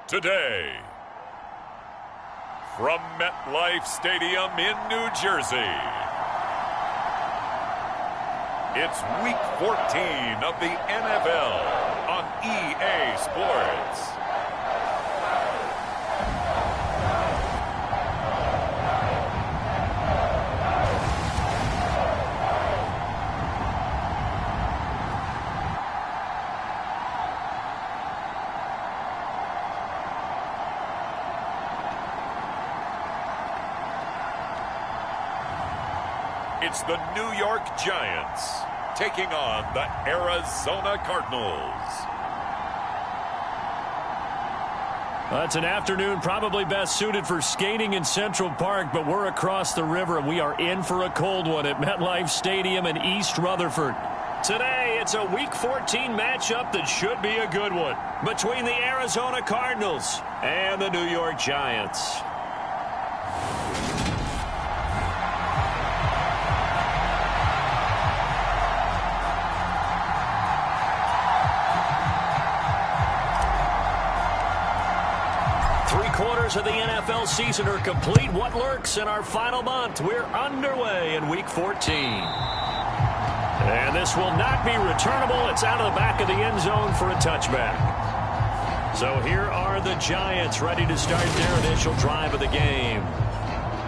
today. From MetLife Stadium in New Jersey, it's Week 14 of the NFL on EA Sports. It's the New York Giants taking on the Arizona Cardinals. It's an afternoon probably best suited for skating in Central Park, but we're across the river and we are in for a cold one at MetLife Stadium in East Rutherford. Today, it's a Week 14 matchup that should be a good one between the Arizona Cardinals and the New York Giants. Of the NFL season are complete. What lurks in our final month? We're underway in Week 14. And this will not be returnable. It's out of the back of the end zone for a touchback. So here are the Giants ready to start their initial drive of the game.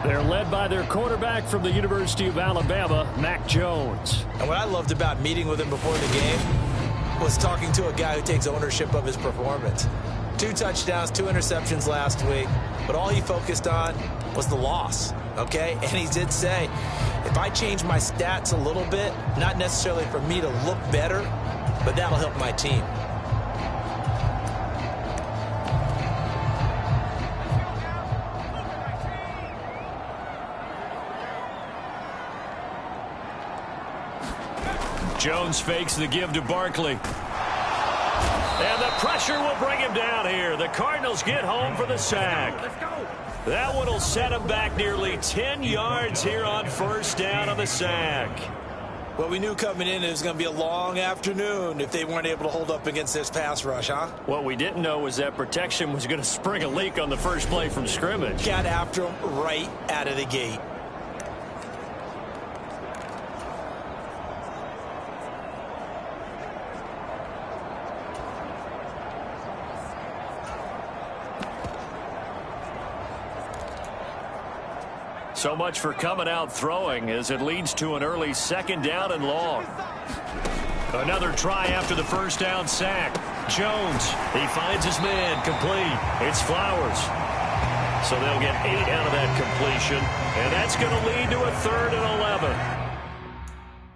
They're led by their quarterback from the University of Alabama, Mac Jones. And what I loved about meeting with him before the game was talking to a guy who takes ownership of his performance. 2 touchdowns, 2 interceptions last week, but all he focused on was the loss, okay? And he did say, if I change my stats a little bit, not necessarily for me to look better, but that'll help my team. Jones fakes the give to Barkley. And the pressure will bring him down here. The Cardinals get home for the sack. That one will set him back nearly 10 yards here on first down on the sack. Well, we knew coming in it was going to be a long afternoon if they weren't able to hold up against this pass rush, huh? What we didn't know was that protection was going to spring a leak on the first play from scrimmage. Got after him right out of the gate. So much for coming out throwing as it leads to an early second down and long. Another try after the first down sack. Jones, he finds his man, complete. It's Flowers. So they'll get 8 out of that completion, and that's going to lead to a 3rd and 11.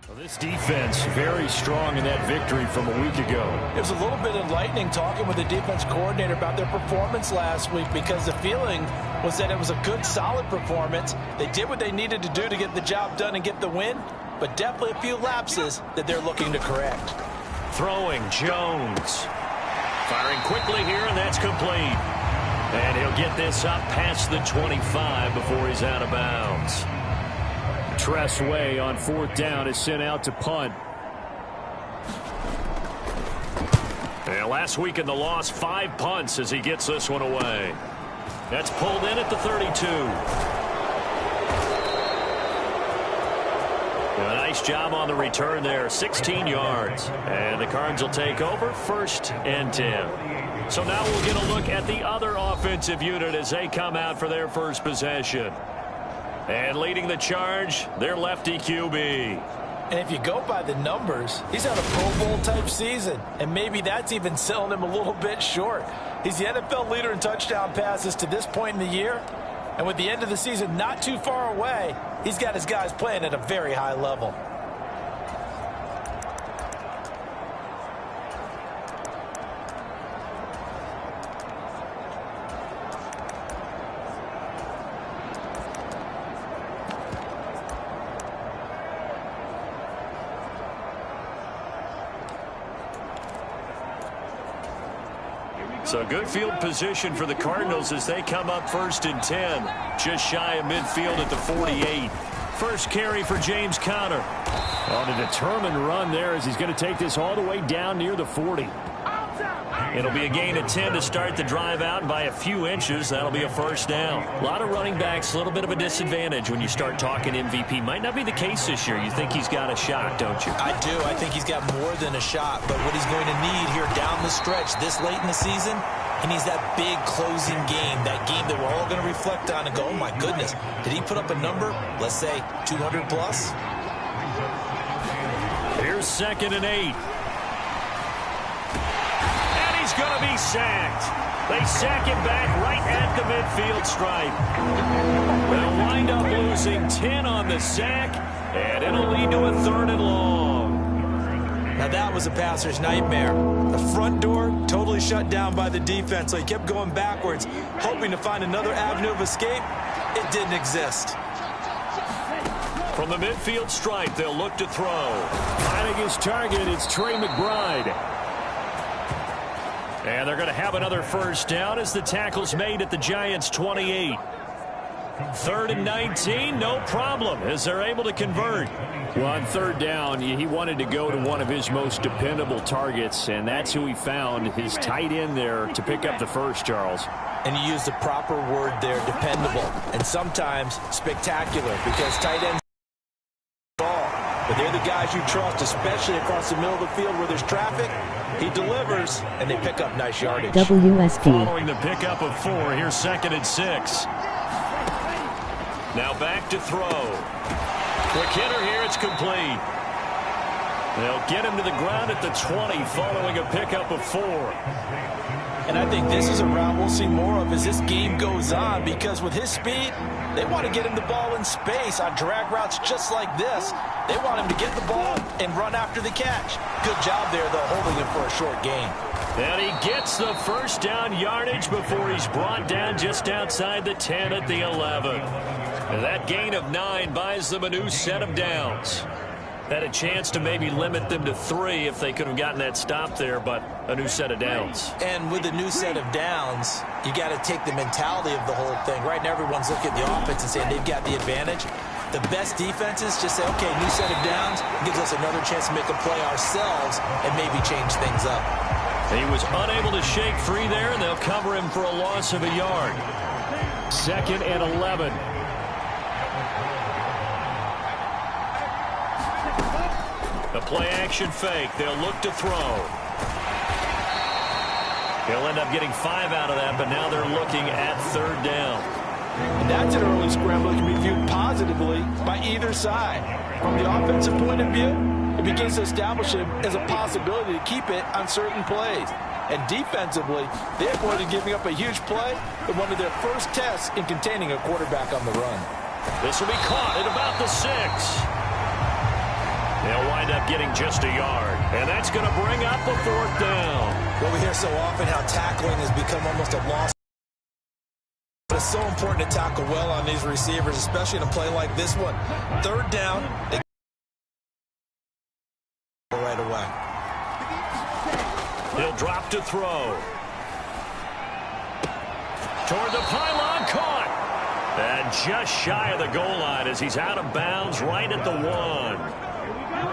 Well, this defense very strong in that victory from a week ago. It was a little bit enlightening talking with the defense coordinator about their performance last week because the feeling was that it was a good, solid performance. They did what they needed to do to get the job done and get the win, but definitely a few lapses that they're looking to correct. Throwing, Jones. Firing quickly here, and that's complete. And he'll get this up past the 25 before he's out of bounds. Tressway on 4th down is sent out to punt. And last week in the loss, 5 punts as he gets this one away. That's pulled in at the 32. A nice job on the return there, 16 yards. And the Cards will take over 1st and 10. So now we'll get a look at the other offensive unit as they come out for their first possession. And leading the charge, their lefty QB. And if you go by the numbers, he's had a Pro Bowl type season. And maybe that's even selling him a little bit short. He's the NFL leader in touchdown passes to this point in the year. And with the end of the season not too far away, he's got his guys playing at a very high level. So good field position for the Cardinals as they come up 1st and 10. Just shy of midfield at the 48. First carry for James Conner. On a determined run there as he's going to take this all the way down near the 40. It'll be a gain of 10 to start the drive out, and by a few inches, that'll be a first down. A lot of running backs, a little bit of a disadvantage when you start talking MVP. Might not be the case this year. You think he's got a shot, don't you? I do. I think he's got more than a shot, but what he's going to need here down the stretch this late in the season, he needs that big closing game, that game that we're all going to reflect on and go, oh, my goodness, did he put up a number, let's say, 200 plus? Here's 2nd and 8. And he's going to be sacked. They sack him back right at the midfield stripe. They'll wind up losing 10 on the sack, and it'll lead to a 3rd and long. Now that was a passer's nightmare. The front door totally shut down by the defense, so he kept going backwards, hoping to find another avenue of escape. It didn't exist. From the midfield stripe, they'll look to throw. Finding his target, it's Trey McBride. And they're going to have another first down as the tackle's made at the Giants' 28. 3rd and 19, no problem, as they're able to convert. Well, on 3rd down, he wanted to go to one of his most dependable targets, and that's who he found, his tight end there, to pick up the first, Charles. And you used the proper word there, dependable, and sometimes spectacular, because tight ends ball, but they're the guys you trust, especially across the middle of the field where there's traffic. He delivers, and they pick up nice yardage. WSB. Following the pickup of 4, here's 2nd and 6. Now back to throw. Quick hitter here, it's complete. They'll get him to the ground at the 20 following a pickup of 4. And I think this is a route we'll see more of as this game goes on, because with his speed, they want to get him the ball in space on drag routes just like this. They want him to get the ball and run after the catch. Good job there, though, holding him for a short gain. And he gets the first down yardage before he's brought down just outside the 10 at the 11. And that gain of 9 buys them a new set of downs. Had a chance to maybe limit them to 3 if they could have gotten that stop there, but a new set of downs. And with a new set of downs, you got to take the mentality of the whole thing. Right now, everyone's looking at the offense and saying they've got the advantage. The best defenses just say, okay, new set of downs gives us another chance to make a play ourselves and maybe change things up. He was unable to shake free there, and they'll cover him for a loss of a yard. 2nd and 11. The play-action fake. They'll look to throw. He'll end up getting 5 out of that, but now they're looking at 3rd down. And that's an early scramble that can be viewed positively by either side. From the offensive point of view, it begins to establish him as a possibility to keep it on certain plays. And defensively, they avoided giving up a huge play in one of their first tests in containing a quarterback on the run. This will be caught at about the 6. They'll wind up getting just a yard, and that's going to bring up a 4th down. Well, we hear so often how tackling has become almost a loss. But it's so important to tackle well on these receivers, especially in a play like this one. 3rd down, they right away. He'll drop to throw. Toward the pylon, caught. And just shy of the goal line as he's out of bounds right at the 1.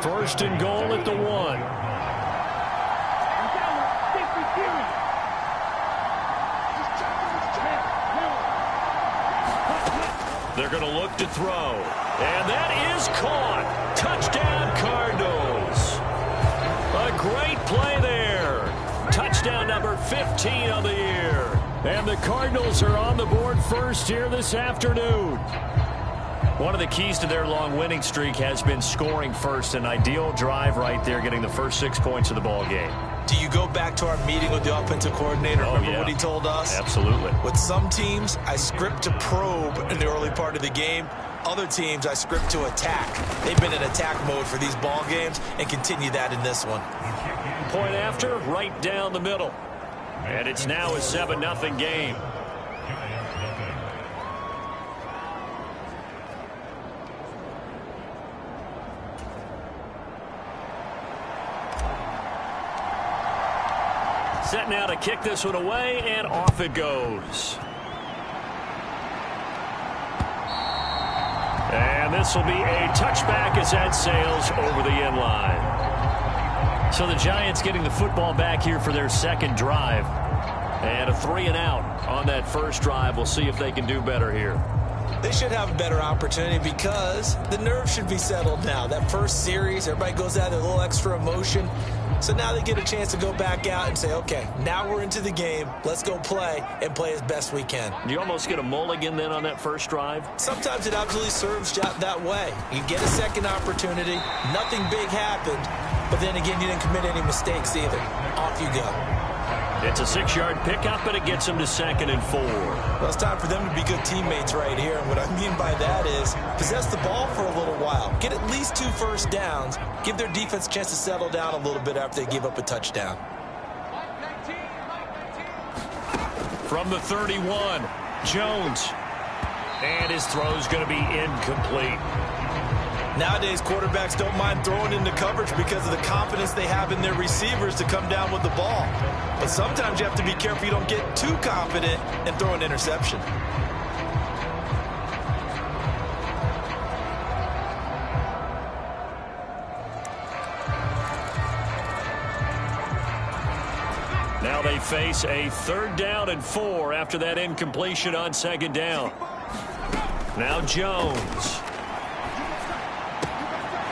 1st and goal at the 1. They're going to look to throw. And that is caught. Touchdown, Cardinals. A great play there. Touchdown number 15 on the year. And the Cardinals are on the board first here this afternoon. One of the keys to their long winning streak has been scoring first. An ideal drive right there, getting the first 6 points of the ball game. Do you go back to our meeting with the offensive coordinator? Remember what he told us? Absolutely. With some teams, I script to probe in the early part of the game. Other teams, I script to attack. They've been in attack mode for these ball games and continue that in this one. Point after, right down the middle. And it's now a 7-0 game. Set now to kick this one away, and off it goes. And this will be a touchback as that sails over the end line. So the Giants getting the football back here for their second drive. And a 3-and-out on that first drive. We'll see if they can do better here. They should have a better opportunity because the nerves should be settled now. That first series, everybody goes out with a little extra emotion. So now they get a chance to go back out and say, okay, now we're into the game. Let's go play and play as best we can. You almost get a mulligan then on that first drive? Sometimes it absolutely serves that way. You get a second opportunity. Nothing big happened. But then again, you didn't commit any mistakes either. Off you go. It's a 6-yard pickup, and it gets them to 2nd and 4. Well, it's time for them to be good teammates right here. And what I mean by that is possess the ball for a little while. Get at least 2 first downs. Give their defense a chance to settle down a little bit after they give up a touchdown. From the 31, Jones. And his throw's going to be incomplete. Nowadays, quarterbacks don't mind throwing into coverage because of the confidence they have in their receivers to come down with the ball. But sometimes you have to be careful you don't get too confident and throw an interception. Now they face a 3rd down and 4 after that incompletion on 2nd down. Now Jones.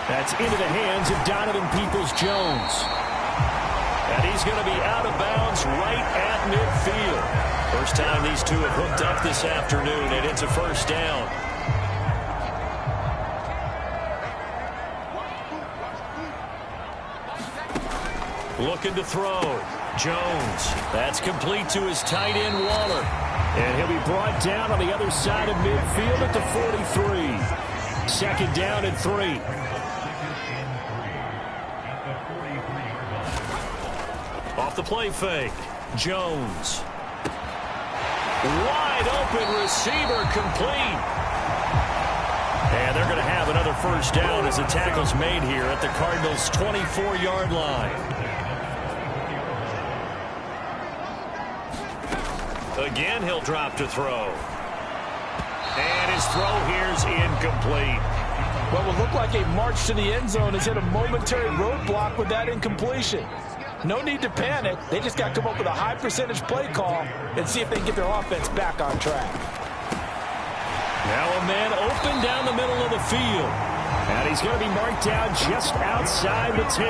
That's into the hands of Donovan Peoples-Jones. And he's going to be out of bounds right at midfield. First time these two have hooked up this afternoon, and it's a first down. Looking to throw. Jones. That's complete to his tight end, Waller. And he'll be brought down on the other side of midfield at the 43. 2nd down and 3. Off the play fake. Jones. Wide open receiver, complete. And they're going to have another first down as the tackle's made here at the Cardinals' 24-yard line. Again, he'll drop to throw. And his throw here's incomplete. What will look like a march to the end zone has hit a momentary roadblock with that incompletion. No need to panic. They just got to come up with a high percentage play call and see if they can get their offense back on track. Now a man open down the middle of the field. And he's going to be marked down just outside the 10.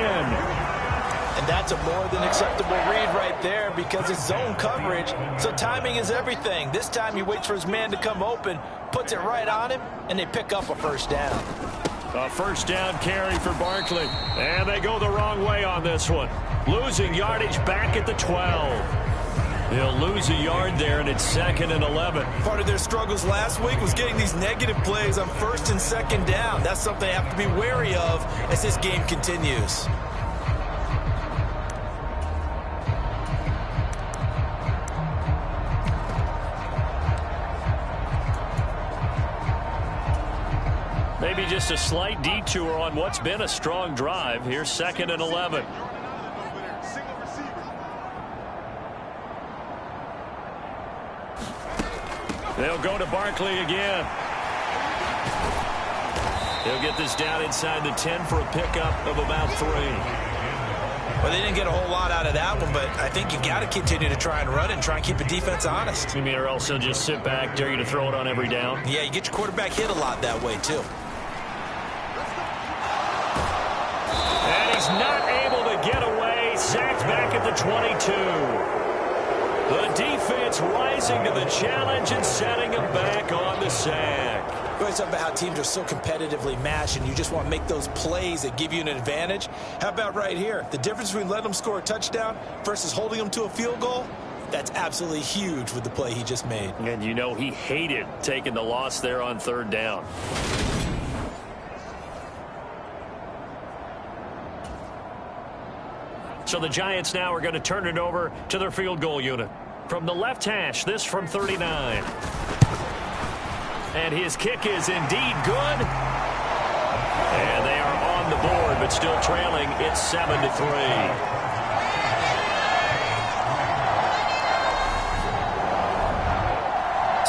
And that's a more than acceptable read right there because it's zone coverage, so timing is everything. This time he waits for his man to come open, puts it right on him, and they pick up a first down. A first down carry for Barkley. And they go the wrong way on this one. Losing yardage back at the 12. They'll lose a yard there, and it's 2nd and 11. Part of their struggles last week was getting these negative plays on 1st and 2nd down. That's something they have to be wary of as this game continues. Maybe just a slight detour on what's been a strong drive. Here's 2nd and 11. They'll go to Barkley again. He'll get this down inside the 10 for a pickup of about 3. Well, they didn't get a whole lot out of that one, but I think you got to continue to try and run and try and keep the defense honest. You mean, or else he'll just sit back, dare you to throw it on every down? Yeah, you get your quarterback hit a lot that way, too. And he's not able to get away. Sacked back at the 22. The defense rising to the challenge and setting him back on the sack. We always talk about how teams are so competitively matched and you just want to make those plays that give you an advantage. How about right here? The difference between letting them score a touchdown versus holding them to a field goal, that's absolutely huge with the play he just made. And you know he hated taking the loss there on 3rd down. So the Giants now are going to turn it over to their field goal unit. From the left hash, this from 39. And his kick is indeed good. And they are on the board, but still trailing. It's 7-3.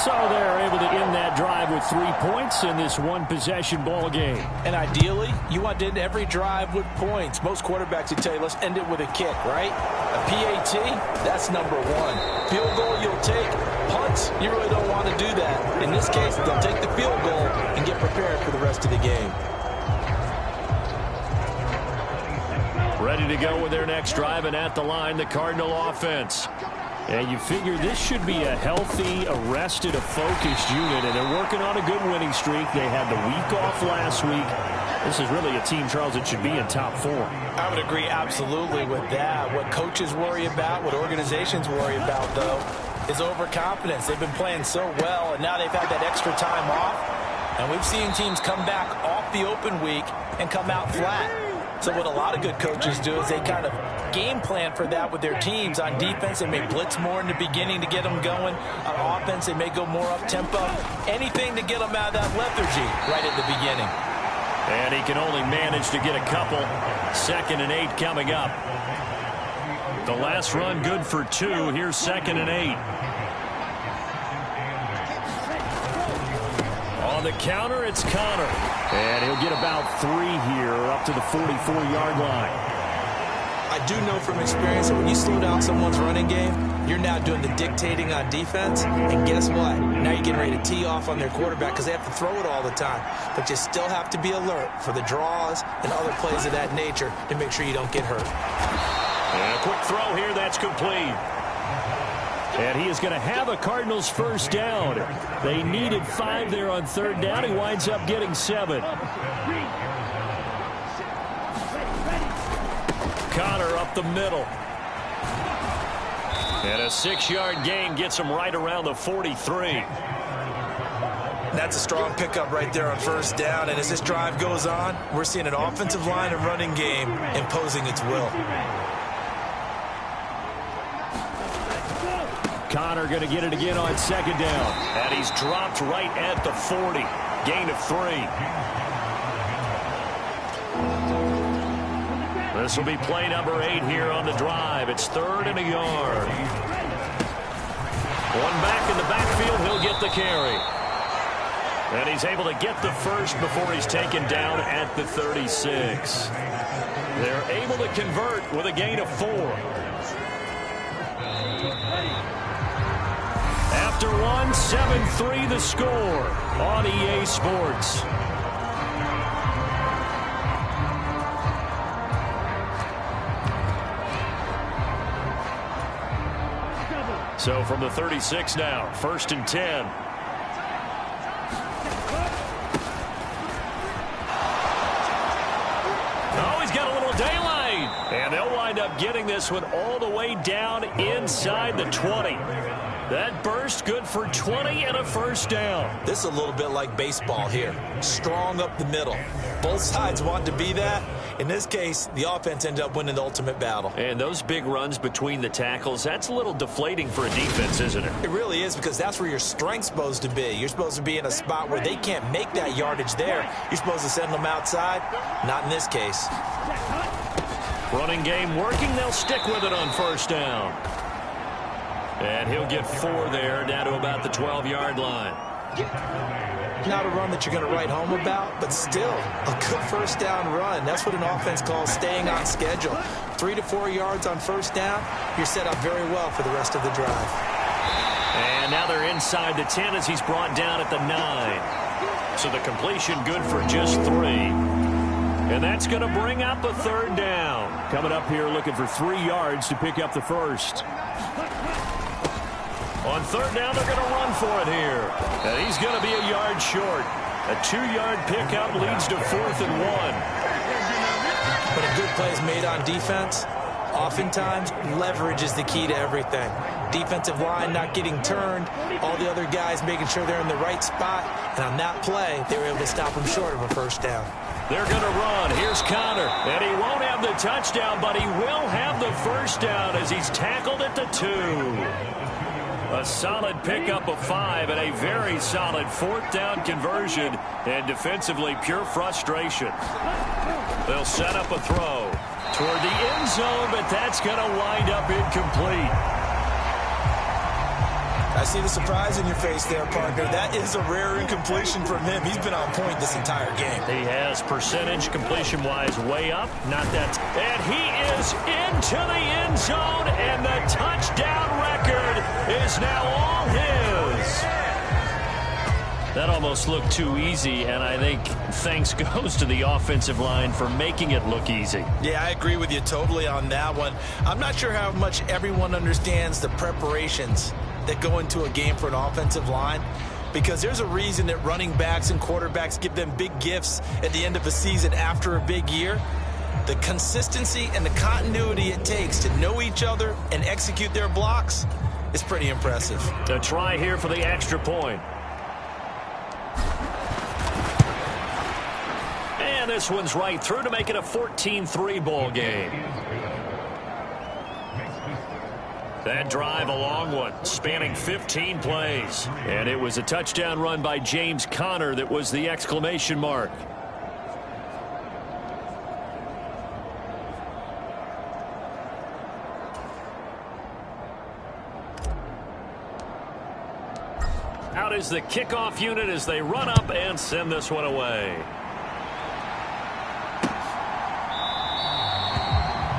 So they're able to end that drive with 3 points in this one-possession ball game. And ideally, you want to end every drive with points. Most quarterbacks would tell you, let's end it with a kick, right? A PAT, that's number one. Field goal you'll take. Punts, you really don't want to do that. In this case, they'll take the field goal and get prepared for the rest of the game. Ready to go with their next drive, and at the line, the Cardinal offense. And you figure this should be a healthy, arrested, a focused unit, and they're working on a good winning streak. They had the week off last week. This is really a team, Charles, that should be in top form. I would agree absolutely with that. What coaches worry about, what organizations worry about, though, is overconfidence. They've been playing so well, and now they've had that extra time off. And we've seen teams come back off the open week and come out flat. So what a lot of good coaches do is they kind of game plan for that with their teams. On defense, they may blitz more in the beginning to get them going. On offense, they may go more up-tempo. Anything to get them out of that lethargy right at the beginning. And he can only manage to get a couple. 2nd and 8 coming up. The last run good for 2. Here's 2nd and 8. On the counter, it's Connor. And he'll get about 3 here up to the 44-yard line. I do know from experience that when you slow down someone's running game, you're now doing the dictating on defense. And guess what? Now you're getting ready to tee off on their quarterback because they have to throw it all the time. But you still have to be alert for the draws and other plays of that nature to make sure you don't get hurt. And a quick throw here, that's complete. And he is going to have a Cardinals first down. They needed 5 there on 3rd down. He winds up getting 7. Connor up the middle. And a 6-yard gain gets him right around the 43. That's a strong pickup right there on 1st down. And as this drive goes on, we're seeing an offensive line and running game imposing its will. Connor going to get it again on 2nd down. And he's dropped right at the 40. Gain of 3. This will be play number 8 here on the drive. It's 3rd and a yard. One back in the backfield. He'll get the carry. And he's able to get the first before he's taken down at the 36. They're able to convert with a gain of 4. After 1, 7-3 the score on EA Sports. So from the 36 now, 1st and 10. Oh, he's got a little daylight. And they'll wind up getting this one all the way down inside the 20. That burst good for 20 and a first down. This is a little bit like baseball here. Strong up the middle. Both sides want to be that. In this case, the offense ended up winning the ultimate battle. And those big runs between the tackles, that's a little deflating for a defense, isn't it? It really is, because that's where your strength's supposed to be. You're supposed to be in a spot where they can't make that yardage there. You're supposed to send them outside. Not in this case. Running game working. They'll stick with it on 1st down. And he'll get 4 there, down to about the 12-yard line. Not a run that you're going to write home about, but still a good 1st down run. That's what an offense calls staying on schedule. 3 to 4 yards on 1st down, you're set up very well for the rest of the drive. And now they're inside the 10 as he's brought down at the 9. So the completion good for just 3. And that's going to bring up a 3rd down. Coming up here looking for 3 yards to pick up the first. On 3rd down, they're going to run for it here. And he's going to be a yard short. A 2-yard pickup leads to 4th and 1. When a good play is made on defense, oftentimes leverage is the key to everything. Defensive line not getting turned, all the other guys making sure they're in the right spot. And on that play, they were able to stop him short of a 1st down. They're going to run. Here's Connor. And he won't have the touchdown, but he will have the first down as he's tackled at the 2. A solid pickup of 5 and a very solid 4th down conversion, and defensively pure frustration. They'll set up a throw toward the end zone, but that's going to wind up incomplete. I see the surprise in your face there, partner. That is a rare incompletion from him. He's been on point this entire game. He has percentage completion-wise way up. Not that. And he is into the end zone, and the touchdown record is now all his. That almost looked too easy, and I think thanks goes to the offensive line for making it look easy. Yeah, I agree with you totally on that one. I'm not sure how much everyone understands the preparations that go into a game for an offensive line, because there's a reason that running backs and quarterbacks give them big gifts at the end of a season after a big year. The consistency and the continuity it takes to know each other and execute their blocks is pretty impressive. A try here for the extra point. And this one's right through to make it a 14-3 ball game. That drive, a long one, spanning 15 plays. And it was a touchdown run by James Conner that was the exclamation mark. Out is the kickoff unit as they run up and send this one away.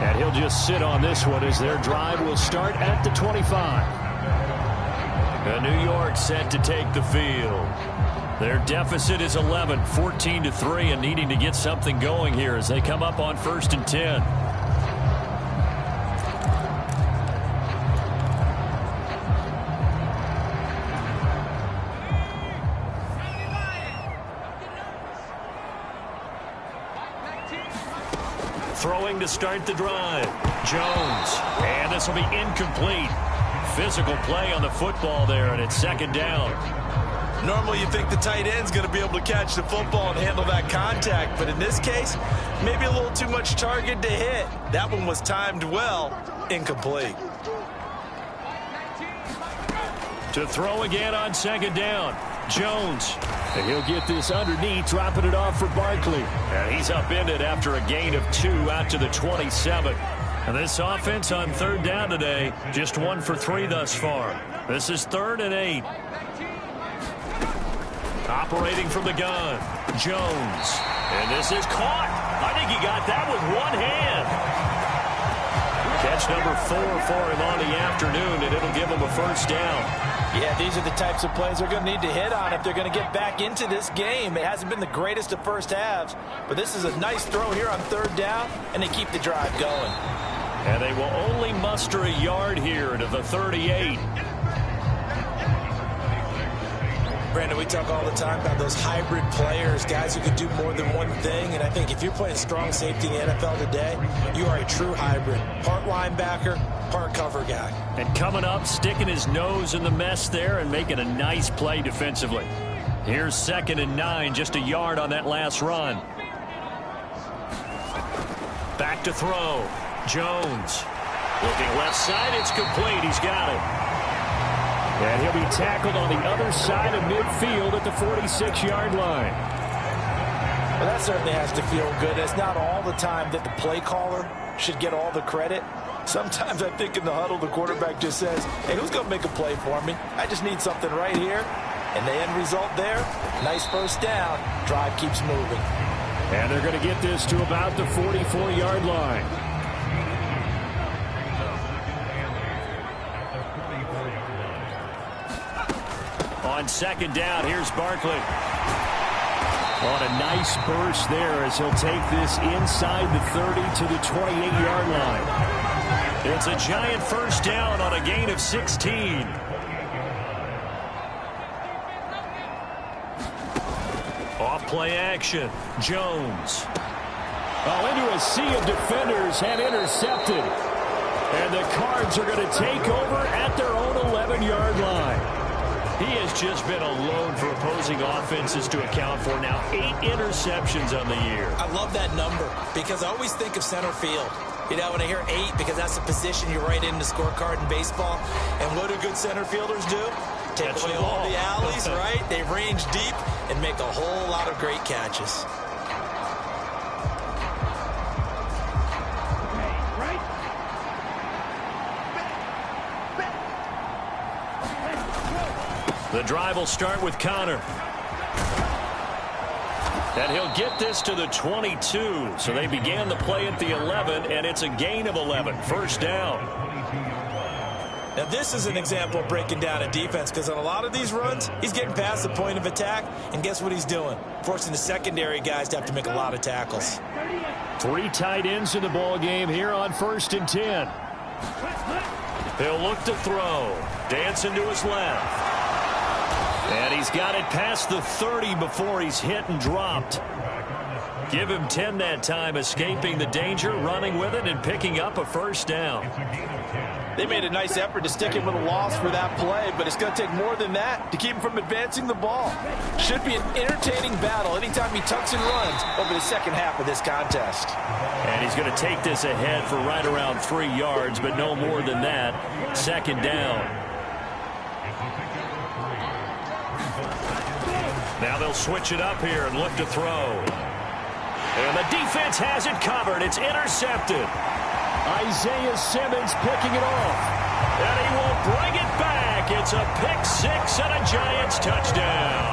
And he'll just sit on this one as their drive will start at the 25. And New York set to take the field. Their deficit is 11, 14-3, and needing to get something going here as they come up on 1st and 10. Throwing to start the drive. Jones. And this will be incomplete. Physical play on the football there, and it's 2nd down. Normally you think the tight end's going to be able to catch the football and handle that contact, but in this case, maybe a little too much target to hit. That one was timed well. Incomplete. To throw again on 2nd down. Jones. And he'll get this underneath, dropping it off for Barkley. And he's upended after a gain of 2 out to the 27. And this offense on 3rd down today, just 1 for 3 thus far. This is 3rd and 8. Operating from the gun, Jones. And this is caught. I think he got that with one hand. Catch number 4 for him on the afternoon, and it'll give him a 1st down. Yeah, these are the types of plays they're going to need to hit on if they're going to get back into this game. It hasn't been the greatest of first halves, but this is a nice throw here on 3rd down, and they keep the drive going. And they will only muster a yard here to the 38. Brandon, we talk all the time about those hybrid players, guys who can do more than one thing, and I think if you're playing strong safety in the NFL today, you are a true hybrid. Part linebacker, part cover guy. And coming up, sticking his nose in the mess there and making a nice play defensively. Here's 2nd and 9, just a yard on that last run. Back to throw. Jones. Looking left side, it's complete. He's got it. And he'll be tackled on the other side of midfield at the 46-yard line. Well, that certainly has to feel good. It's not all the time that the play caller should get all the credit. Sometimes I think in the huddle, the quarterback just says, hey, who's going to make a play for me? I just need something right here. And the end result there, nice 1st down. Drive keeps moving. And they're going to get this to about the 44-yard line. On 2nd down, here's Barkley. On a nice burst there as he'll take this inside the 30 to the 28-yard line. It's a giant 1st down on a gain of 16. Off play action. Jones. Oh, into a sea of defenders and intercepted. And the Cards are going to take over at their own 11-yard line. He has just been alone for opposing offenses to account for now 8 interceptions on the year. I love that number because I always think of center field. You know, when I hear 8, because that's the position you write in the scorecard in baseball. And what do good center fielders do? Take away all the alleys, right? They range deep and make a whole lot of great catches. The drive will start with Connor. And he'll get this to the 22. So they began the play at the 11, and it's a gain of 11. First down. Now, this is an example of breaking down a defense, because on a lot of these runs, he's getting past the point of attack, and guess what he's doing? Forcing the secondary guys to have to make a lot of tackles. 3 tight ends in the ball game here on 1st and 10. He'll look to throw. Dancing to his left. And he's got it past the 30 before he's hit and dropped. Give him 10 that time, escaping the danger, running with it, and picking up a first down. They made a nice effort to stick him with a loss for that play, but it's going to take more than that to keep him from advancing the ball. Should be an entertaining battle anytime he tucks and runs over the second half of this contest. And he's going to take this ahead for right around 3 yards, but no more than that. 2nd down. Now they'll switch it up here and look to throw. And the defense has it covered. It's intercepted. Isaiah Simmons picking it off. And he will bring it back. It's a pick 6 and a Giants touchdown.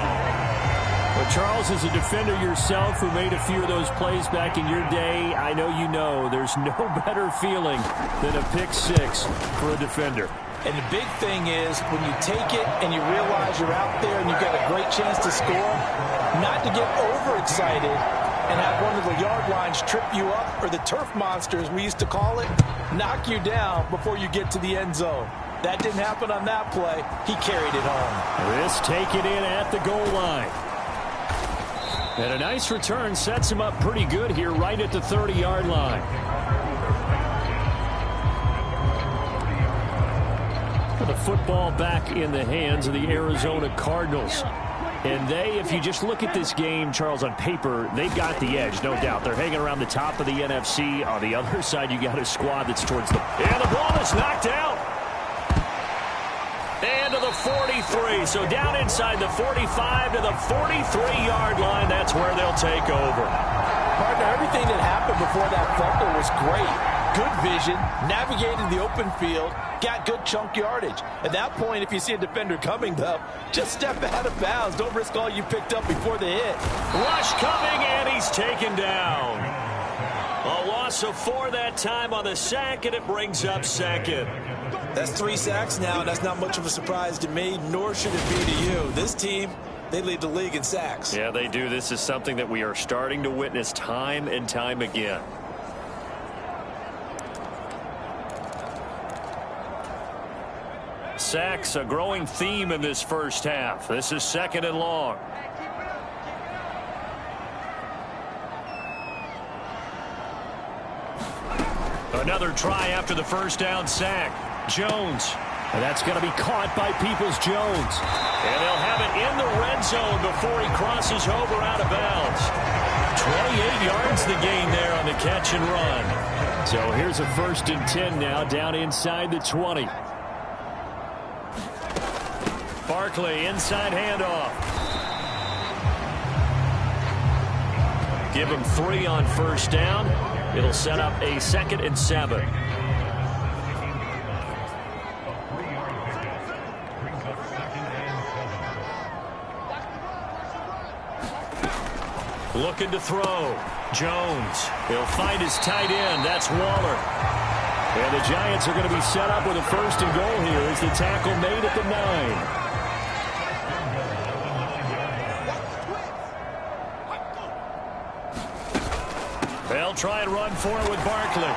Well, Charles, as a defender yourself who made a few of those plays back in your day, I know you know there's no better feeling than a pick 6 for a defender. And the big thing is, when you take it and you realize you're out there and you've got a great chance to score, not to get overexcited and have one of the yard lines trip you up, or the turf monsters, we used to call it, knock you down before you get to the end zone. That didn't happen on that play. He carried it home. This taken in at the goal line. And a nice return sets him up pretty good here right at the 30-yard line. The football back in the hands of the Arizona Cardinals. And they, if you just look at this game, Charles, on paper, they've got the edge, no doubt. They're hanging around the top of the NFC. On the other side, you got a squad that's towards the... And the ball is knocked out. And to the 43. So down inside the 45 to the 43-yard line. That's where they'll take over. Partner, everything that happened before that fumble was great. Good vision, navigated the open field, got good chunk yardage. At that point, if you see a defender coming, though, just step out of bounds. Don't risk all you picked up before the hit. Rush coming, and he's taken down. A loss of 4 that time on the sack, and it brings up 2nd. That's 3 sacks now, and that's not much of a surprise to me, nor should it be to you. This team, they lead the league in sacks. Yeah, they do. This is something that we are starting to witness time and time again. Sacks, a growing theme in this first half. This is 2nd and long. Another try after the first down sack. Jones. And that's going to be caught by Peoples-Jones. And they'll have it in the red zone before he crosses over out of bounds. 28 yards the gain there on the catch and run. So here's a 1st and 10 now down inside the 20. Barkley, inside handoff. Give him 3 on 1st down. It'll set up a 2nd and 7. Looking to throw. Jones. He'll find his tight end. That's Waller. And the Giants are going to be set up with a 1st and goal here as the tackle made at the 9. They'll try and run for it with Barkley.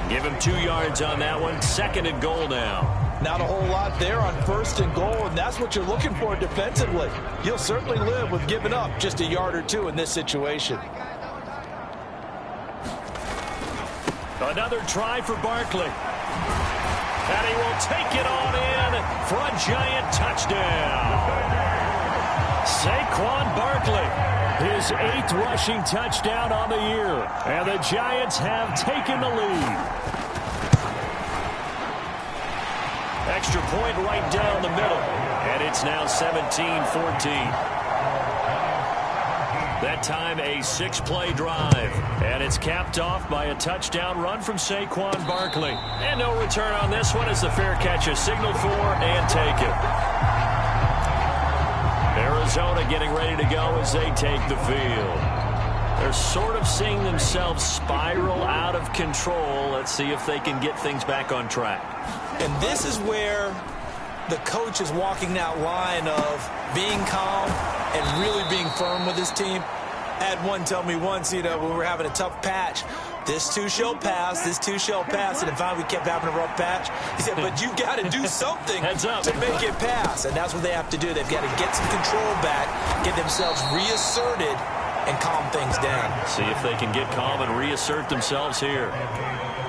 Give him 2 yards on that one. 2nd and goal now. Not a whole lot there on 1st and goal, and that's what you're looking for defensively. You'll certainly live with giving up just a yard or 2 in this situation. Another try for Barkley. And he will take it on in for a Giant touchdown. Saquon Barkley, his 8th rushing touchdown on the year. And the Giants have taken the lead. Extra point right down the middle. And it's now 17-14. That time a 6-play drive. And it's capped off by a touchdown run from Saquon Barkley. And no return on this one as the fair catch is signaled for and taken. Arizona getting ready to go as they take the field. They're sort of seeing themselves spiral out of control. Let's see if they can get things back on track. And this is where the coach is walking that line of being calm and really being firm with his team. I had one tell me once, when we were having a tough patch, this too shall pass, this too shall pass. And finally we kept having a rough patch. He said, but you got to do something to make it pass. And that's what they have to do. They've got to get some control back, get themselves reasserted, and calm things down. See if they can get calm and reassert themselves here.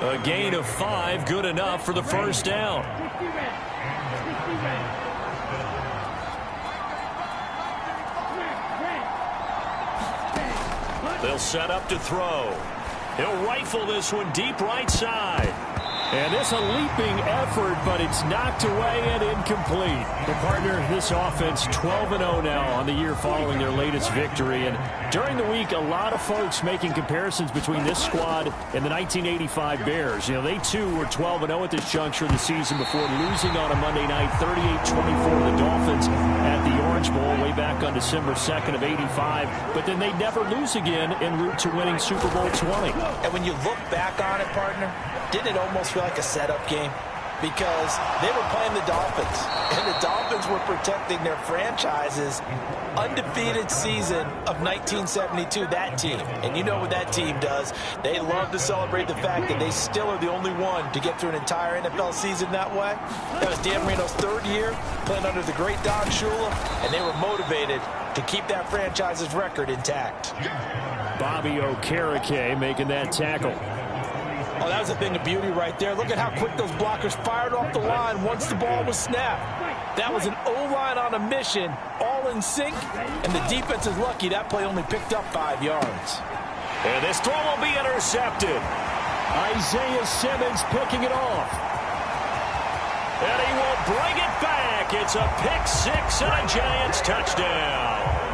A gain of 5, good enough for the first down. They'll set up to throw. He'll rifle this one deep right side. And it's a leaping effort, but it's knocked away and incomplete. The partner, this offense 12-0 now on the year following their latest victory. And during the week, a lot of folks making comparisons between this squad and the 1985 Bears. They too were 12-0 at this juncture of the season before losing on a Monday night 38-24 to the Dolphins at the Orange Bowl way back on December 2nd of 85. But then they'd never lose again en route to winning Super Bowl 20. And when you look back on it, partner, didn't it almost feel like a setup game? Because they were playing the Dolphins, and the Dolphins were protecting their franchise's undefeated season of 1972, that team. And you know what that team does. They love to celebrate the fact that they still are the only one to get through an entire NFL season that way. That was Dan Marino's 3rd year, playing under the great Don Shula, and they were motivated to keep that franchise's record intact. Bobby Okereke making that tackle. Oh, that was a thing of beauty right there. Look at how quick those blockers fired off the line once the ball was snapped. That was an O-line on a mission, all in sync, and the defense is lucky that play only picked up 5 yards. And this throw will be intercepted. Isaiah Simmons picking it off. And he will bring it back. It's a pick-6 and a Giants touchdown.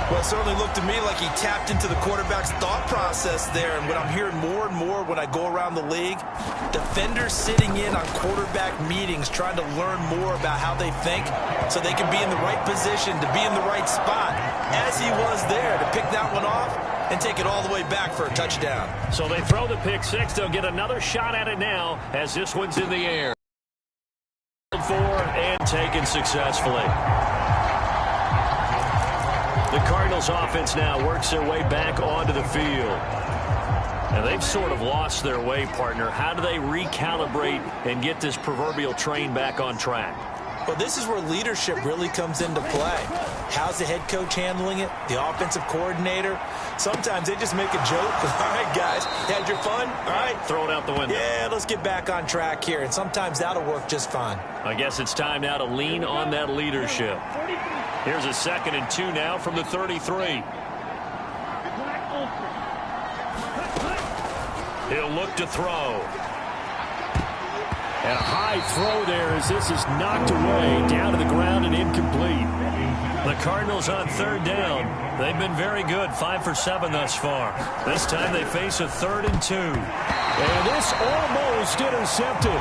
Well, it certainly looked to me like he tapped into the quarterback's thought process there. And what I'm hearing more and more when I go around the league, defenders sitting in on quarterback meetings trying to learn more about how they think so they can be in the right position to be in the right spot, as he was there to pick that one off and take it all the way back for a touchdown. So they throw the pick-6. They'll get another shot at it now as this one's in the air. 4 and taken successfully. The Cardinals offense now works their way back onto the field. And they've sort of lost their way, partner. How do they recalibrate and get this proverbial train back on track? Well, this is where leadership really comes into play. How's the head coach handling it? The offensive coordinator? Sometimes they just make a joke. All right, guys, had your fun? All right. Throw it out the window. Yeah, let's get back on track here. And sometimes that'll work just fine. I guess it's time now to lean on that leadership. Here's a 2nd and 2 now from the 33. He'll look to throw. And a high throw there as this is knocked away, down to the ground and incomplete. The Cardinals on 3rd down. They've been very good, 5 for 7 thus far. This time they face a 3rd and 2. And this almost intercepted.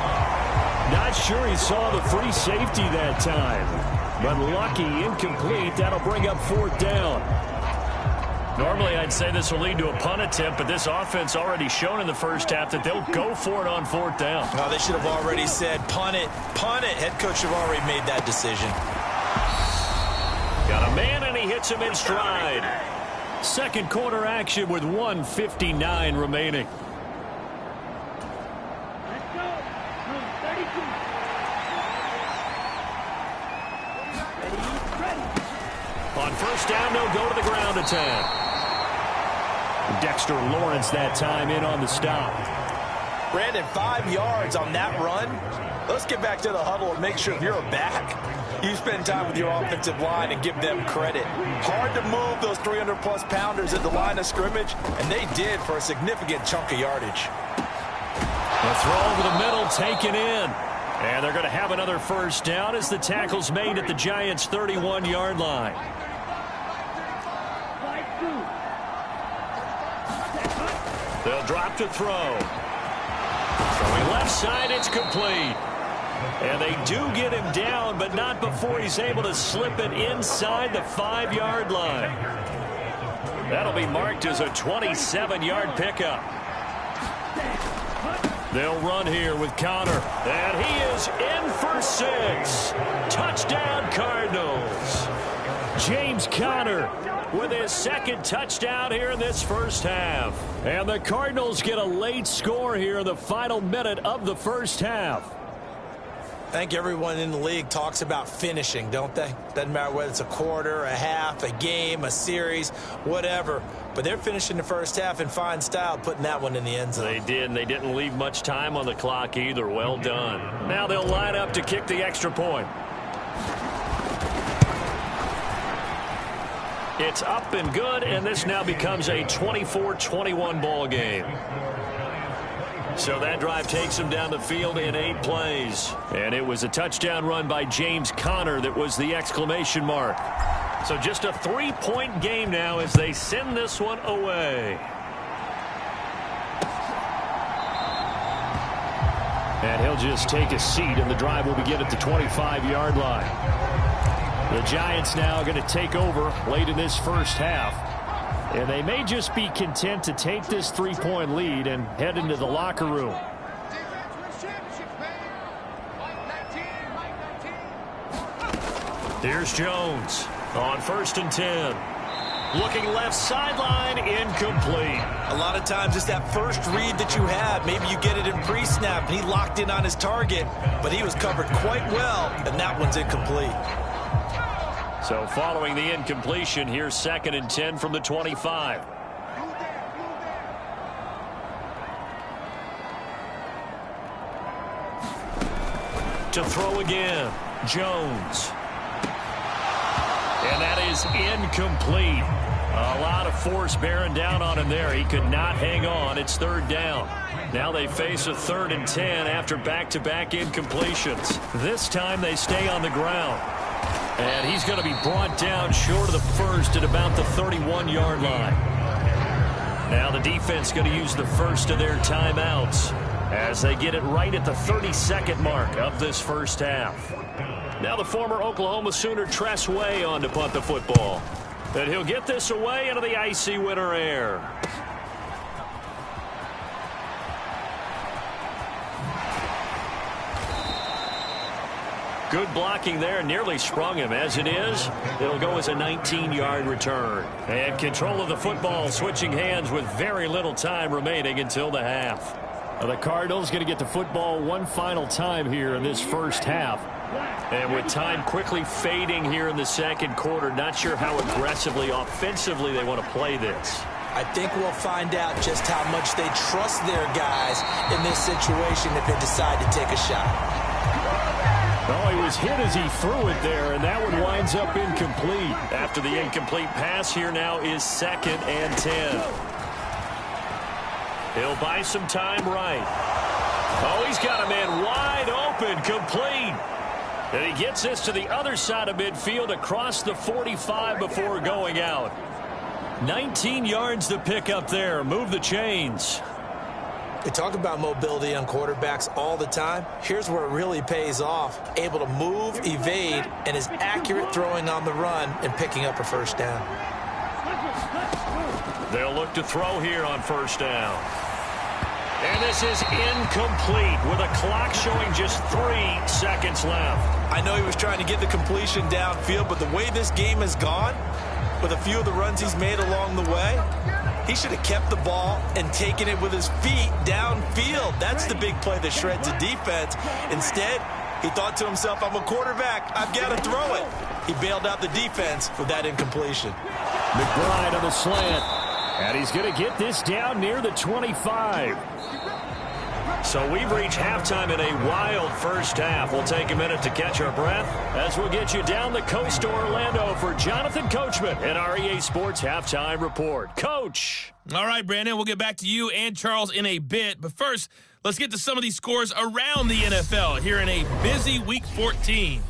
Not sure he saw the free safety that time. But lucky, incomplete. That'll bring up 4th down. Normally, I'd say this will lead to a punt attempt, but this offense already shown in the first half that they'll go for it on 4th down. No, they should have already said, punt it, punt it. Head coach should have already made that decision. Got a man, and he hits him in stride. Second quarter action with 1:59 remaining. On 1st down, they'll go to the ground attack. Dexter Lawrence that time in on the stop. Brandon, 5 yards on that run. Let's get back to the huddle and make sure if you're a back, you spend time with your offensive line and give them credit. Hard to move those 300-plus pounders at the line of scrimmage, and they did for a significant chunk of yardage. The throw over the middle taken in. And they're going to have another 1st down as the tackle's made at the Giants' 31-yard line. They'll drop to throw. Throwing left side, it's complete. And they do get him down, but not before he's able to slip it inside the 5-yard line. That'll be marked as a 27-yard pickup. They'll run here with Connor. And he is in for 6. Touchdown, Cardinals. James Conner with his second touchdown here in this first half. And the Cardinals get a late score here in the final minute of the first half. I think everyone in the league talks about finishing, don't they? Doesn't matter whether it's a quarter, a half, a game, a series, whatever. But they're finishing the first half in fine style, putting that one in the end zone. They did, and they didn't leave much time on the clock either. Well done. Now they'll line up to kick the extra point. It's up and good, and this now becomes a 24-21 ball game. So that drive takes him down the field in 8 plays. And it was a touchdown run by James Conner that was the exclamation mark. So just a 3-point game now as they send this one away. And he'll just take a seat, and the drive will begin at the 25-yard line. The Giants now going to take over late in this first half. And they may just be content to take this 3-point lead and head into the locker room. Here's Jones on 1st and 10. Looking left sideline, incomplete. A lot of times it's that first read that you have. Maybe you get it in pre-snap, and he locked in on his target, but he was covered quite well, and that one's incomplete. So following the incompletion, here's 2nd and 10 from the 25. To throw again, Jones. And that is incomplete. A lot of force bearing down on him there. He could not hang on. It's 3rd down. Now they face a 3rd and 10 after back-to-back incompletions. This time they stay on the ground. And he's going to be brought down short of the first at about the 31-yard line. Now the defense going to use the first of their timeouts as they get it right at the 32nd mark of this first half. Now the former Oklahoma Sooner Tress Way on to punt the football. And he'll get this away into the icy winter air. Good blocking there, nearly sprung him. As it is, it'll go as a 19-yard return. And control of the football switching hands with very little time remaining until the half. The Cardinals going to get the football one final time here in this first half. And with time quickly fading here in the second quarter, not sure how aggressively, offensively they want to play this. I think we'll find out just how much they trust their guys in this situation if they decide to take a shot. Oh, he was hit as he threw it there, and that one winds up incomplete. After the incomplete pass, here now is 2nd and 10. He'll buy some time right. Oh, he's got a man wide open, complete. And he gets this to the other side of midfield across the 45 before going out. 19 yards to pick up there. Move the chains. They talk about mobility on quarterbacks all the time. Here's where it really pays off. Able to move, evade, and is accurate throwing on the run and picking up a first down. They'll look to throw here on 1st down. And this is incomplete with a clock showing just 3 seconds left. I know he was trying to get the completion downfield, but the way this game has gone, with a few of the runs he's made along the way, he should have kept the ball and taken it with his feet downfield. That's the big play that shreds the defense. Instead, he thought to himself, I'm a quarterback. I've got to throw it. He bailed out the defense with that incompletion. McBride on the slant. And he's going to get this down near the 25. So we've reached halftime in a wild first half. We'll take a minute to catch our breath as we'll get you down the coast to Orlando for Jonathan Coachman and our EA Sports Halftime Report. Coach. All right, Brandon, we'll get back to you and Charles in a bit. But first, let's get to some of these scores around the NFL here in a busy Week 14.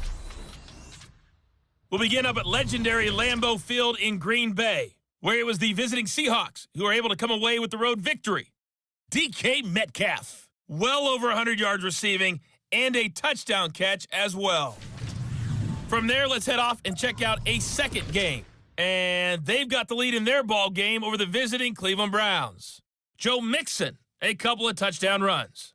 We'll begin up at legendary Lambeau Field in Green Bay. where it was the visiting Seahawks who were able to come away with the road victory. DK Metcalf, well over 100 yards receiving and a touchdown catch as well. From there, let's head off and check out a second game. And they've got the lead in their ball game over the visiting Cleveland Browns. Joe Mixon, a couple of touchdown runs.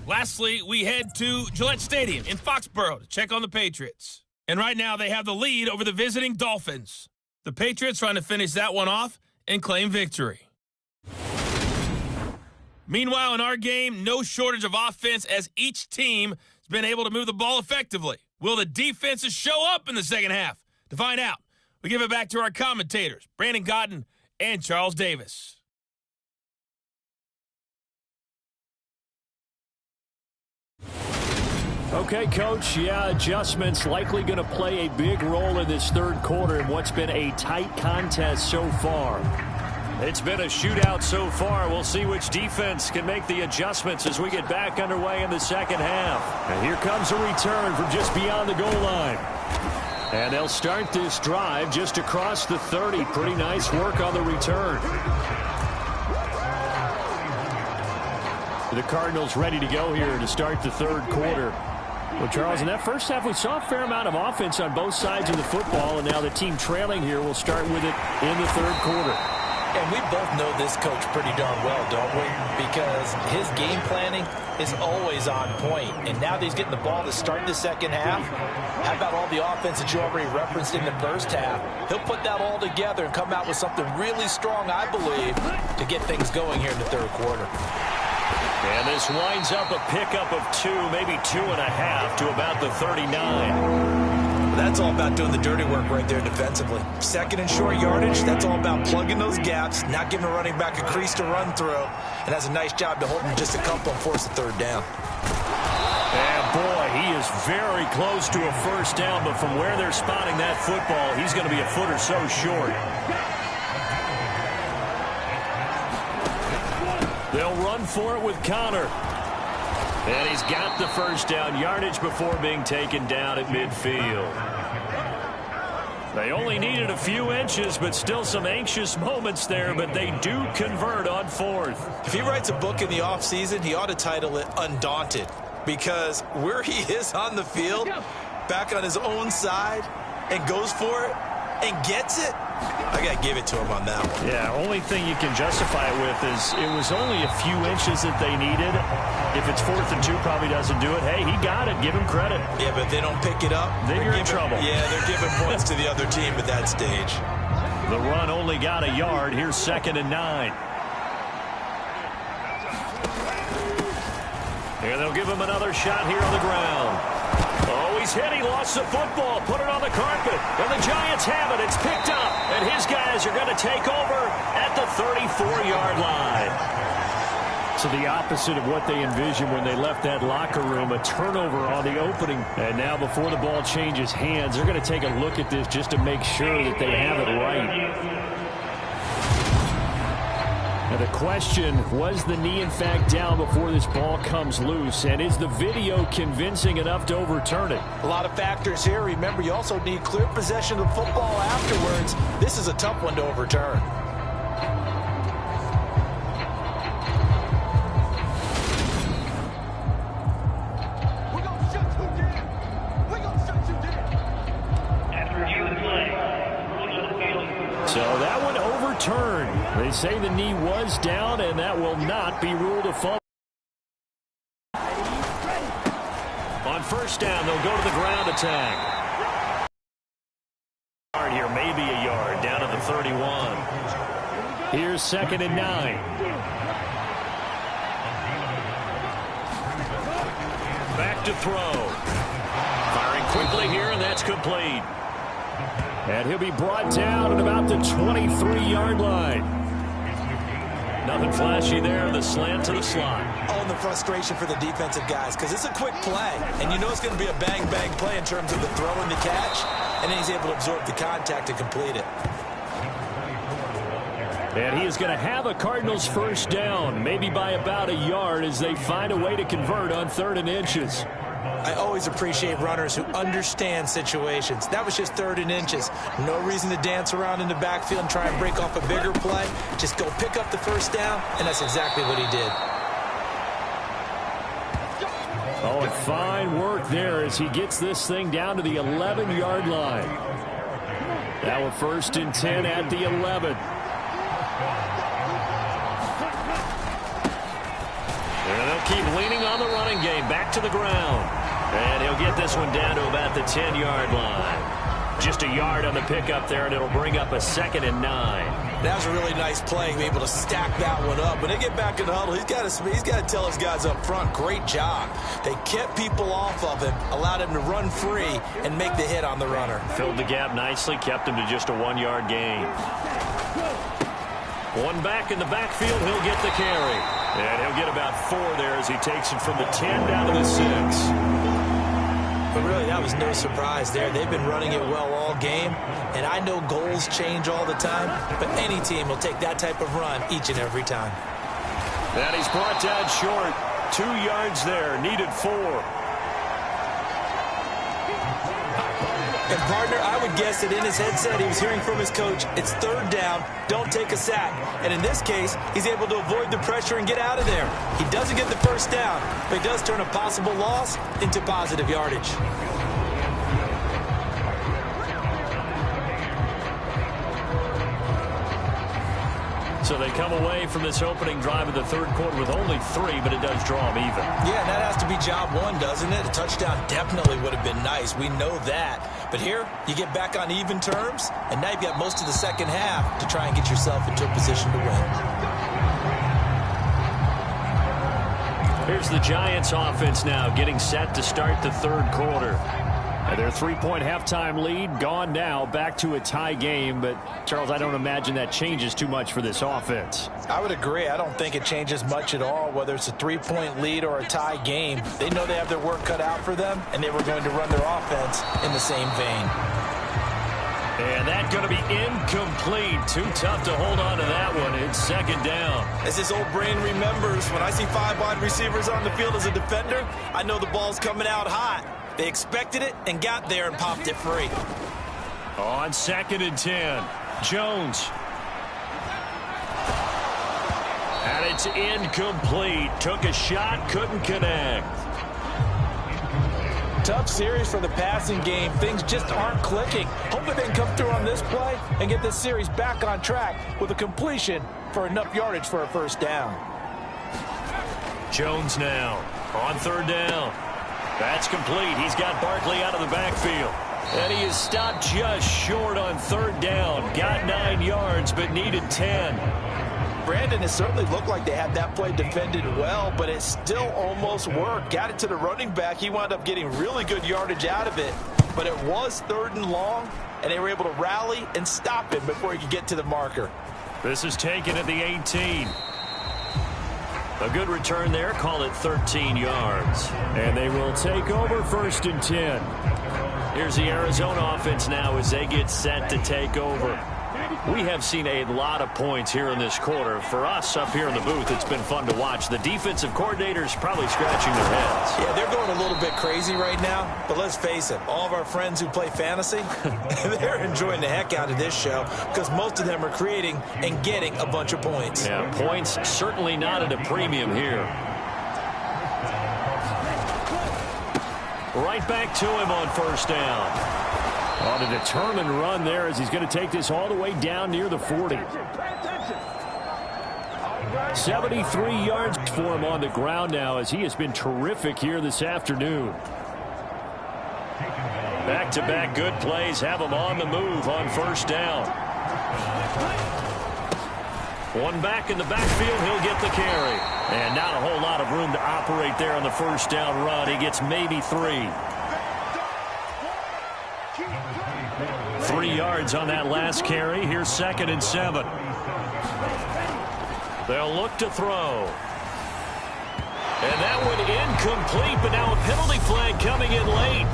Lastly, we head to Gillette Stadium in Foxborough to check on the Patriots. And right now, they have the lead over the visiting Dolphins. The Patriots trying to finish that one off and claim victory. Meanwhile, in our game, no shortage of offense as each team has been able to move the ball effectively. Will the defenses show up in the second half? To find out, we give it back to our commentators, Brandon Cotton and Charles Davis. Okay, Coach, adjustments likely going to play a big role in this third quarter in what's been a tight contest so far. It's been a shootout so far. We'll see which defense can make the adjustments as we get back underway in the second half. And here comes a return from just beyond the goal line. And they'll start this drive just across the 30. Pretty nice work on the return. The Cardinals ready to go here to start the third quarter. Well, Charles, in that first half, we saw a fair amount of offense on both sides of the football, and now the team trailing here will start with it in the third quarter. And we both know this coach pretty darn well, don't we? Because his game planning is always on point. And now that he's getting the ball to start the second half, how about all the offense that you already referenced in the first half? He'll put that all together and come out with something really strong, I believe, to get things going here in the third quarter. And this winds up a pickup of 2, maybe 2.5 to about the 39. That's all about doing the dirty work right there defensively. Second and short yardage, that's all about plugging those gaps, not giving a running back a crease to run through, and has a nice job to hold him just a couple and force the third down. And boy, he is very close to a first down, but from where they're spotting that football, he's going to be a foot or so short. They'll run for it with Connor. And he's got the first down yardage before being taken down at midfield. They only needed a few inches, but still some anxious moments there, but they do convert on fourth. If he writes a book in the offseason, he ought to title it Undaunted, because where he is on the field, back on his own side, and goes for it, and gets it, I got to give it to him on that one. Yeah, only thing you can justify it with is it was only a few inches that they needed. If it's 4th and 2, probably doesn't do it. Hey, he got it. Give him credit. Yeah, but if they don't pick it up, then you're in trouble. Yeah, they're giving points to the other team at that stage. The run only got a yard. Here's 2nd and 9. And they'll give him another shot here on the ground. Oh, he's hit. He lost the football. Put it on the carpet. And the Giants have it. It's picked up. And his guys are going to take over at the 34-yard line. So the opposite of what they envisioned when they left that locker room, a turnover on the opening. And now before the ball changes hands, they're going to take a look at this just to make sure that they have it right. Now the question, was the knee in fact down before this ball comes loose? And is the video convincing enough to overturn it? A lot of factors here. Remember, you also need clear possession of the football afterwards. This is a tough one to overturn. So that one overturned. They say the knee was down, and that will not be ruled a fumble. On first down, they'll go to the ground attack. Here, maybe a yard, down to the 31. Here's 2nd and 9. Back to throw. Firing quickly here, and that's complete. And he'll be brought down at about the 23-yard line. Nothing flashy there. The slant to the slot. Oh, and the frustration for the defensive guys, because it's a quick play. And you know it's going to be a bang-bang play in terms of the throw and the catch. And then he's able to absorb the contact to complete it. And he is going to have a Cardinals first down, maybe by about a yard, as they find a way to convert on 3rd and inches. I always appreciate runners who understand situations. That was just 3rd and inches. No reason to dance around in the backfield and try and break off a bigger play. Just go pick up the first down, and that's exactly what he did. Oh, and fine work there as he gets this thing down to the 11-yard line. Now a 1st and 10 at the 11. And they'll keep leaning on the running game. Back to the ground. And he'll get this one down to about the 10-yard line. Just a yard on the pickup there, and it'll bring up a 2nd and 9. That was a really nice play, able to stack that one up. When they get back in the huddle, he's got to tell his guys up front, great job. They kept people off of him, allowed him to run free and make the hit on the runner. Filled the gap nicely, kept him to just a 1-yard gain. One back in the backfield, he'll get the carry. And he'll get about 4 there as he takes it from the 10 down to the 6. But really, that was no surprise there. They've been running it well all game, and I know goals change all the time, but any team will take that type of run each and every time. And he's brought down short. 2 yards there, needed 4. And, partner, I would guess that in his headset he was hearing from his coach, it's 3rd down, don't take a sack. And in this case, he's able to avoid the pressure and get out of there. He doesn't get the first down, but he does turn a possible loss into positive yardage. So they come away from this opening drive of the 3rd quarter with only 3, but it does draw them even. Yeah, that has to be job 1, doesn't it? A touchdown definitely would have been nice. We know that. But here, you get back on even terms, and now you've got most of the second half to try and get yourself into a position to win. Here's the Giants offense now getting set to start the 3rd quarter. And their 3-point halftime lead gone now, back to a tie game. But, Charles, I don't imagine that changes too much for this offense. I would agree. I don't think it changes much at all, whether it's a 3-point lead or a tie game. They know they have their work cut out for them, and they were going to run their offense in the same vein. And that's going to be incomplete. Too tough to hold on to that one. It's 2nd down. As this old brain remembers, when I see 5 wide receivers on the field as a defender, I know the ball's coming out hot. They expected it and got there and popped it free. On 2nd and 10, Jones. And it's incomplete. Took a shot, couldn't connect. Tough series for the passing game. Things just aren't clicking. Hoping they can come through on this play and get this series back on track with a completion for enough yardage for a 1st down. Jones now on 3rd down. That's complete. He's got Barkley out of the backfield. And he is stopped just short on 3rd down. Got 9 yards, but needed 10. Brandon, it certainly looked like they had that play defended well, but it still almost worked. Got it to the running back. He wound up getting really good yardage out of it. But it was 3rd and long, and they were able to rally and stop him before he could get to the marker. This is taken at the 18. A good return there. Call it 13 yards. And they will take over 1st and 10. Here's the Arizona offense now as they get set to take over. We have seen a lot of points here in this quarter. For us up here in the booth, it's been fun to watch. The defensive coordinators probably scratching their heads. Yeah, they're going a little bit crazy right now, but let's face it, all of our friends who play fantasy, they're enjoying the heck out of this show because most of them are creating and getting a bunch of points. Yeah, points certainly not at a premium here. Right back to him on 1st down. On a determined run there as he's going to take this all the way down near the 40. 73 yards for him on the ground now as he has been terrific here this afternoon. Back-to-back good plays have him on the move on 1st down. One back in the backfield, he'll get the carry. And not a whole lot of room to operate there on the 1st down run. He gets maybe 3. 3 yards on that last carry. Here's 2nd and 7. They'll look to throw. And that one incomplete, but now a penalty flag coming in late.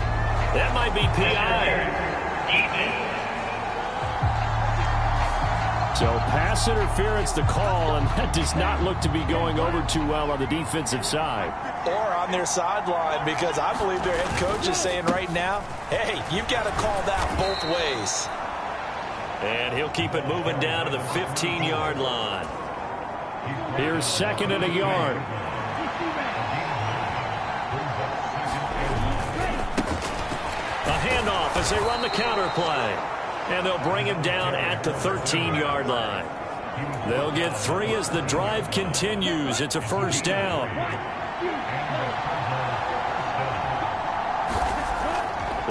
That might be PI. So pass interference the call, and that does not look to be going over too well on the defensive side. Or on their sideline, because I believe their head coach is saying right now, hey, you've got to call that both ways. And he'll keep it moving down to the 15-yard line. Here's 2nd and a yard. A handoff as they run the counter play. And they'll bring him down at the 13-yard line. They'll get 3 as the drive continues. It's a first down.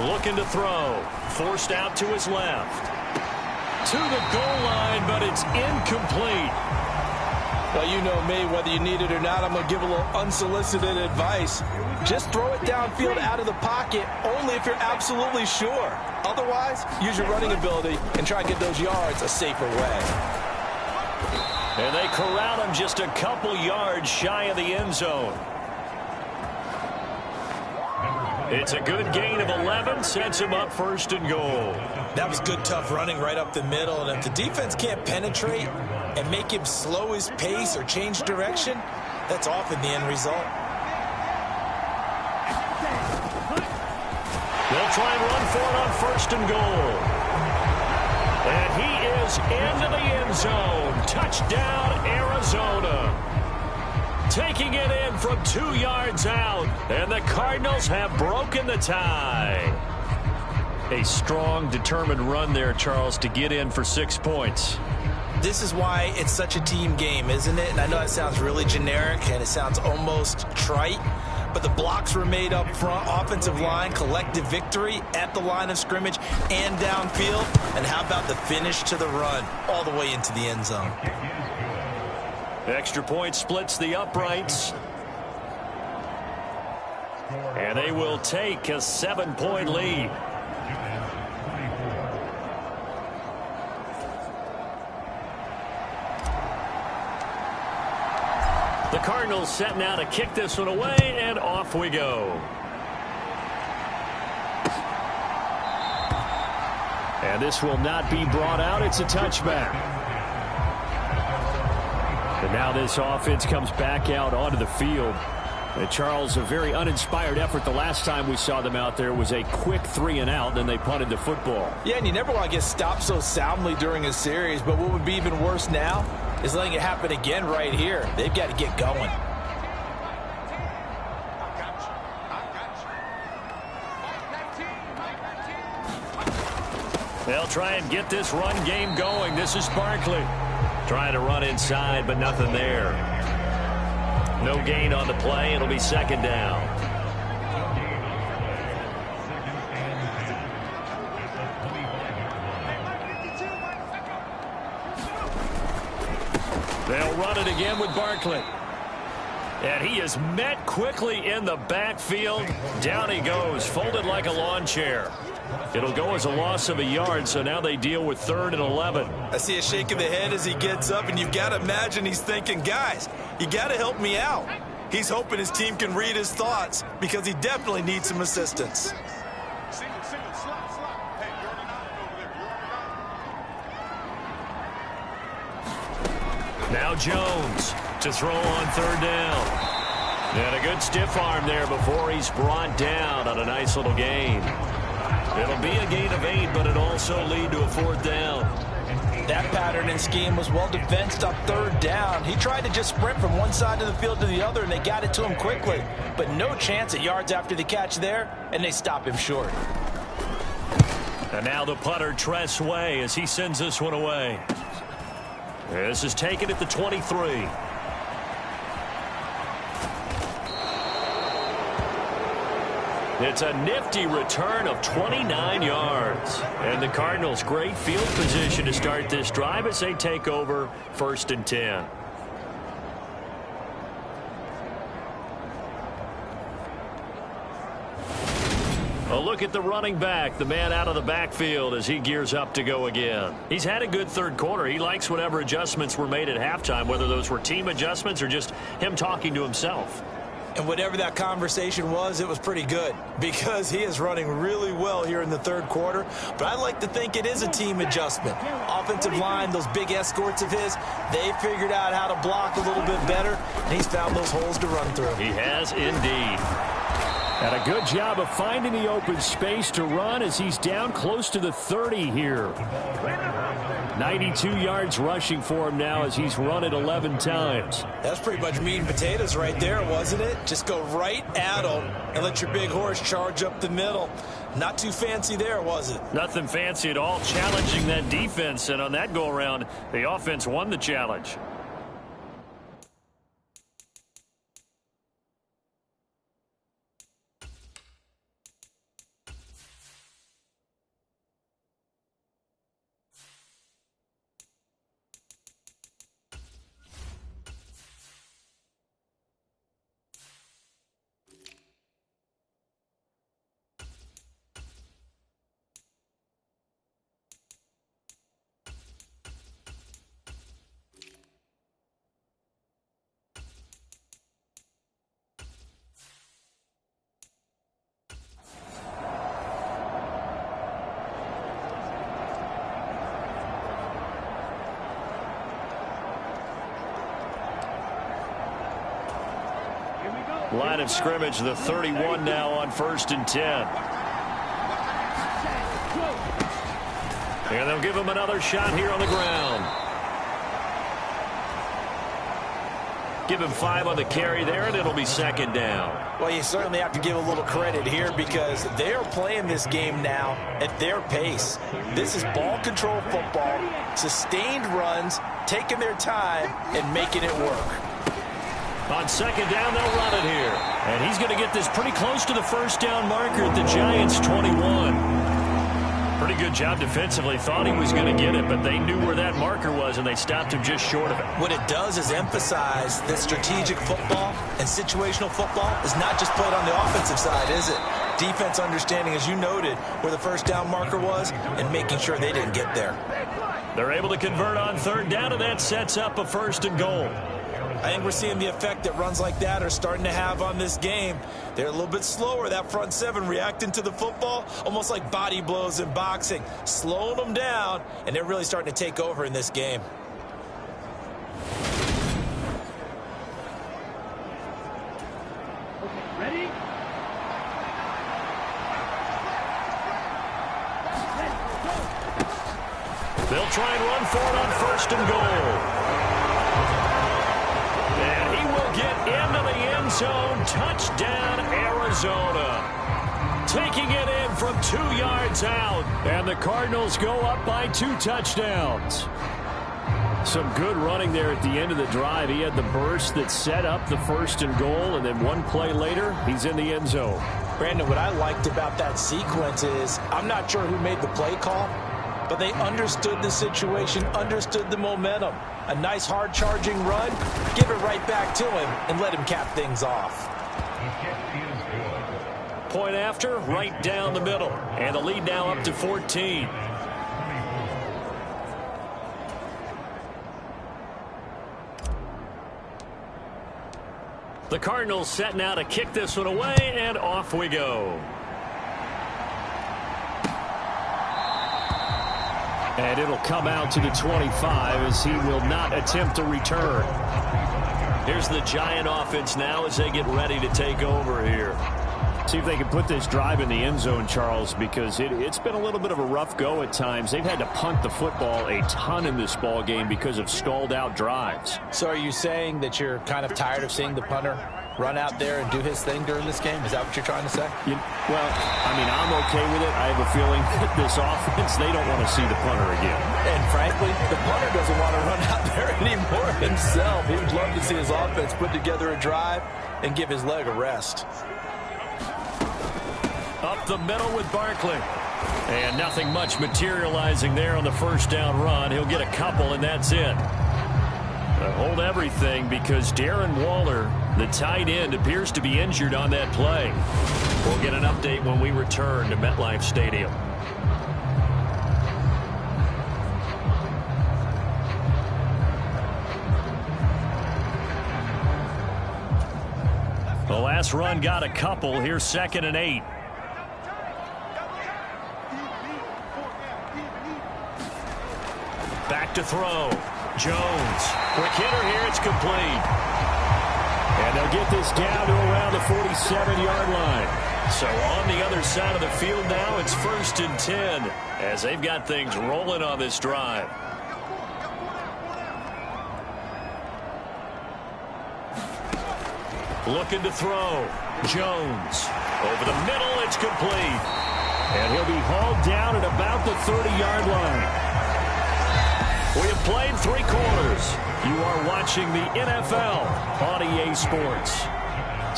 Looking to throw. Forced out to his left. To the goal line, but it's incomplete. Well, you know me, whether you need it or not, I'm going to give a little unsolicited advice. Just throw it downfield out of the pocket, only if you're absolutely sure. Otherwise, use your running ability and try and get those yards a safer way. And they corral him just a couple yards shy of the end zone. It's a good gain of 11, sets him up 1st and goal. That was good, tough running right up the middle. And if the defense can't penetrate and make him slow his pace or change direction, that's often the end result. They'll try and run for it on 1st and goal. And he is into the end zone. Touchdown, Arizona. Taking it in from 2 yards out. And the Cardinals have broken the tie. A strong, determined run there, Charles, to get in for 6 points. This is why it's such a team game, isn't it? And I know it sounds really generic and it sounds almost trite, but the blocks were made up front, offensive line, collective victory at the line of scrimmage and downfield. And how about the finish to the run all the way into the end zone? Extra point splits the uprights. And they will take a 7-point lead. The Cardinals set now to kick this one away, and off we go. And this will not be brought out. It's a touchback. And now this offense comes back out onto the field. And Charles, a very uninspired effort. The last time we saw them out there was a quick 3-and-out, then they punted the football. Yeah, and you never want to get stopped so soundly during a series, but what would be even worse now is letting it happen again right here. They've got to get going. They'll try and get this run game going. This is Barkley. Trying to run inside, but nothing there. No gain on the play. It'll be 2nd down. They'll run it again with Barkley. And he is met quickly in the backfield. Down he goes, folded like a lawn chair. It'll go as a loss of a yard, so now they deal with 3rd and 11. I see a shake of the head as he gets up, and you've got to imagine he's thinking, guys, you got to help me out. He's hoping his team can read his thoughts because he definitely needs some assistance. Now Jones to throw on 3rd down. And a good stiff arm there before he's brought down on a nice little gain. It'll be a gain of 8, but it'll also lead to a 4th down. That pattern and scheme was well defensed up 3rd down. He tried to just sprint from one side of the field to the other, and they got it to him quickly. But no chance at yards after the catch there, and they stop him short. And now the punter, Tress Way, as he sends this one away. This is taken at the 23. It's a nifty return of 29 yards. And the Cardinals, great field position to start this drive as they take over 1st and 10. A look at the running back, the man out of the backfield as he gears up to go again. He's had a good 3rd quarter. He likes whatever adjustments were made at halftime, whether those were team adjustments or just him talking to himself. And whatever that conversation was, it was pretty good because he is running really well here in the third quarter. But I like to think it is a team adjustment. Offensive line, those big escorts of his, they figured out how to block a little bit better, and he's found those holes to run through. He has indeed. And a good job of finding the open space to run as he's down close to the 30 here. 92 yards rushing for him now as he's run it 11 times. That's pretty much meat and potatoes right there, wasn't it? Just go right at him and let your big horse charge up the middle. Not too fancy there, was it? Nothing fancy at all, challenging that defense. And on that go-around, the offense won the challenge. Line of scrimmage, the 31 now on 1st and 10. And they'll give him another shot here on the ground. Give him 5 on the carry there, and it'll be 2nd down. Well, you certainly have to give a little credit here because they are playing this game now at their pace. This is ball control football, sustained runs, taking their time, and making it work. On 2nd down, they'll run it here. And he's going to get this pretty close to the 1st down marker at the Giants' 21. Pretty good job defensively. Thought he was going to get it, but they knew where that marker was, and they stopped him just short of it. What it does is emphasize that strategic football and situational football is not just played on the offensive side, is it? Defense understanding, as you noted, where the 1st down marker was and making sure they didn't get there. They're able to convert on 3rd down, and that sets up a 1st and goal. I think we're seeing the effect that runs like that are starting to have on this game. They're a little bit slower, that front 7 reacting to the football, almost like body blows in boxing, slowing them down, and they're really starting to take over in this game. Ready? They'll try and run for it on 1st and goal. And he will get into the end zone. Touchdown, Arizona. Taking it in from 2 yards out. And the Cardinals go up by 2 touchdowns. Some good running there at the end of the drive. He had the burst that set up the 1st and goal, and then 1 play later, he's in the end zone. Brandon, what I liked about that sequence is I'm not sure who made the play call, but they understood the situation, understood the momentum. A nice hard-charging run, give it right back to him, and let him cap things off. Point after, right down the middle. And the lead now up to 14. The Cardinals set now to kick this one away, and off we go. And it'll come out to the 25 as he will not attempt a return. Here's the Giant offense now as they get ready to take over here. See if they can put this drive in the end zone, Charles, because it's been a little bit of a rough go at times. They've had to punt the football a ton in this ball game because of stalled out drives. So are you saying that you're kind of tired of seeing the punter run out there and do his thing during this game? Is that what you're trying to say? Well, I mean, I'm okay with it. I have a feeling that this offense, they don't want to see the punter again. And frankly, the punter doesn't want to run out there anymore himself. He would love to see his offense put together a drive and give his leg a rest. Up the middle with Barkley. And nothing much materializing there on the 1st down run. He'll get a couple, and that's it. Hold everything because Darren Waller, the tight end, appears to be injured on that play. We'll get an update when we return to MetLife Stadium. The last run got a couple. Here's 2nd and 8. Back to throw. Jones. Quick hitter here. It's complete. And they'll get this down to around the 47-yard line. So on the other side of the field now, it's 1st and 10 as they've got things rolling on this drive. Looking to throw. Jones. Over the middle, it's complete. And he'll be hauled down at about the 30-yard line. We have played 3 quarters. You are watching the NFL on EA Sports.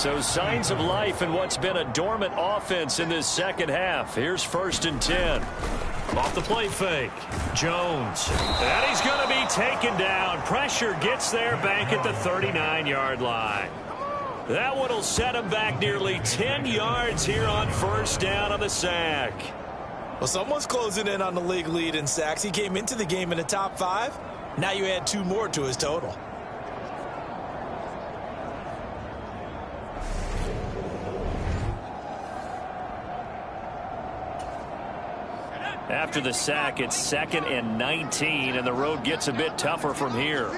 So signs of life in what's been a dormant offense in this second half. Here's 1st and 10. Off the play fake. Jones. And he's going to be taken down. Pressure gets there back at the 39-yard line. That one will set him back nearly 10 yards here on 1st down on the sack. Well, someone's closing in on the league lead in sacks. He came into the game in the top 5. Now you add 2 more to his total. After the sack, it's 2nd and 19, and the road gets a bit tougher from here.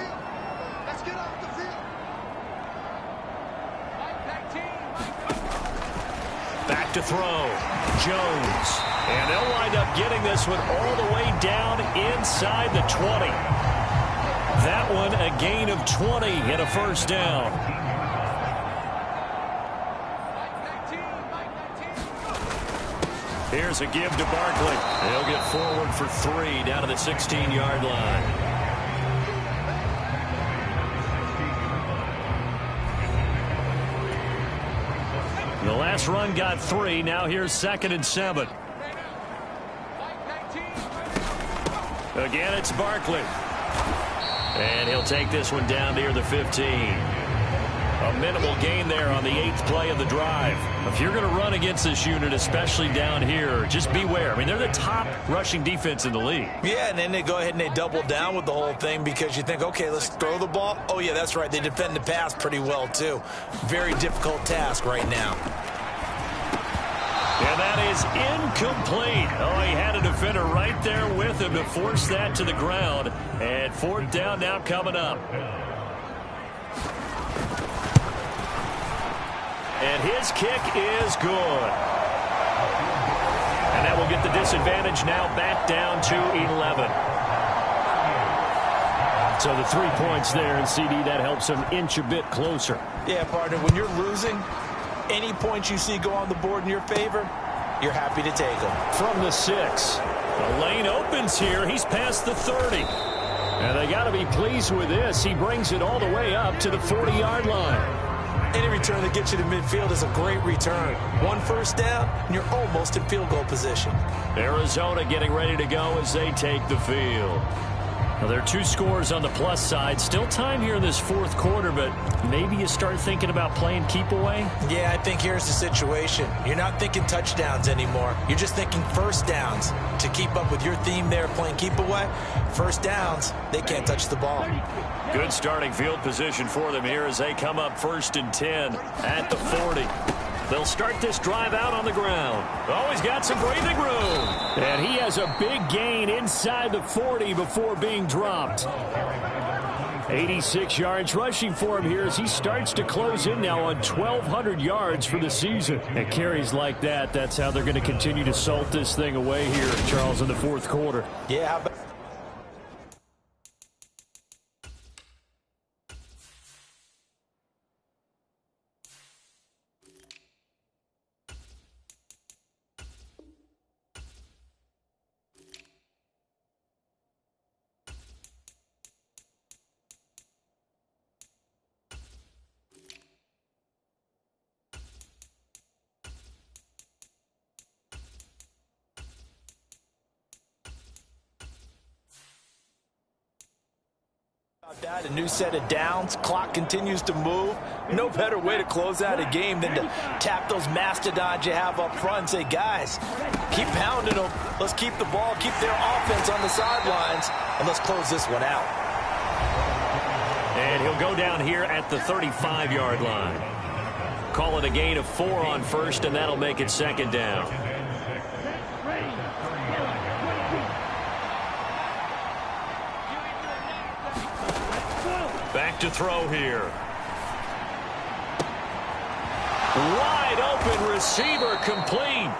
Back to throw. Jones. And they'll wind up getting this one all the way down inside the 20. That one a gain of 20 and a 1st down. Here's a give to Barkley. They'll get forward for 3 down to the 16-yard line. The last run got 3. Now here's 2nd and 7. Again, it's Barkley. And he'll take this one down near the 15. A minimal gain there on the 8th play of the drive. If you're going to run against this unit, especially down here, just beware. I mean, they're the top rushing defense in the league. Yeah, and then they go ahead and they double down with the whole thing because you think, okay, let's throw the ball. Oh, yeah, that's right. They defend the pass pretty well, too. Very difficult task right now. And that is incomplete. Oh, he had a defender right there with him to force that to the ground. And 4th down now coming up. And his kick is good. And that will get the disadvantage now back down to 11. So the 3 points there, and CD, that helps him inch a bit closer. Yeah, partner, when you're losing, any points you see go on the board in your favor, you're happy to take them. From the 6. The lane opens here. He's past the 30. And they got to be pleased with this. He brings it all the way up to the 40-yard line. Any return that gets you to midfield is a great return. 1 1st down, and you're almost in field goal position. Arizona getting ready to go as they take the field. Now, there are 2 scores on the plus side. Still time here in this 4th quarter, but maybe you start thinking about playing keep away? Yeah, I think here's the situation. You're not thinking touchdowns anymore. You're just thinking 1st downs. To keep up with your theme there, playing keep away, 1st downs, they can't touch the ball. Good starting field position for them here as they come up 1st and 10 at the 40. They'll start this drive out on the ground. Oh, he's got some breathing room. And he has a big gain inside the 40 before being dropped. 86 yards rushing for him here as he starts to close in now on 1,200 yards for the season. And carries like that, that's how they're going to continue to salt this thing away here, Charles, in the 4th quarter. Yeah, how about that? A new set of downs. Clock continues to move. No better way to close out a game than to tap those mastodons you have up front and say, guys, keep pounding them. Let's keep the ball, keep their offense on the sidelines, and let's close this one out. And he'll go down here at the 35-yard line. call it a gain of 4 on first, and that'll make it second down. Back to throw here. Wide open receiver, complete.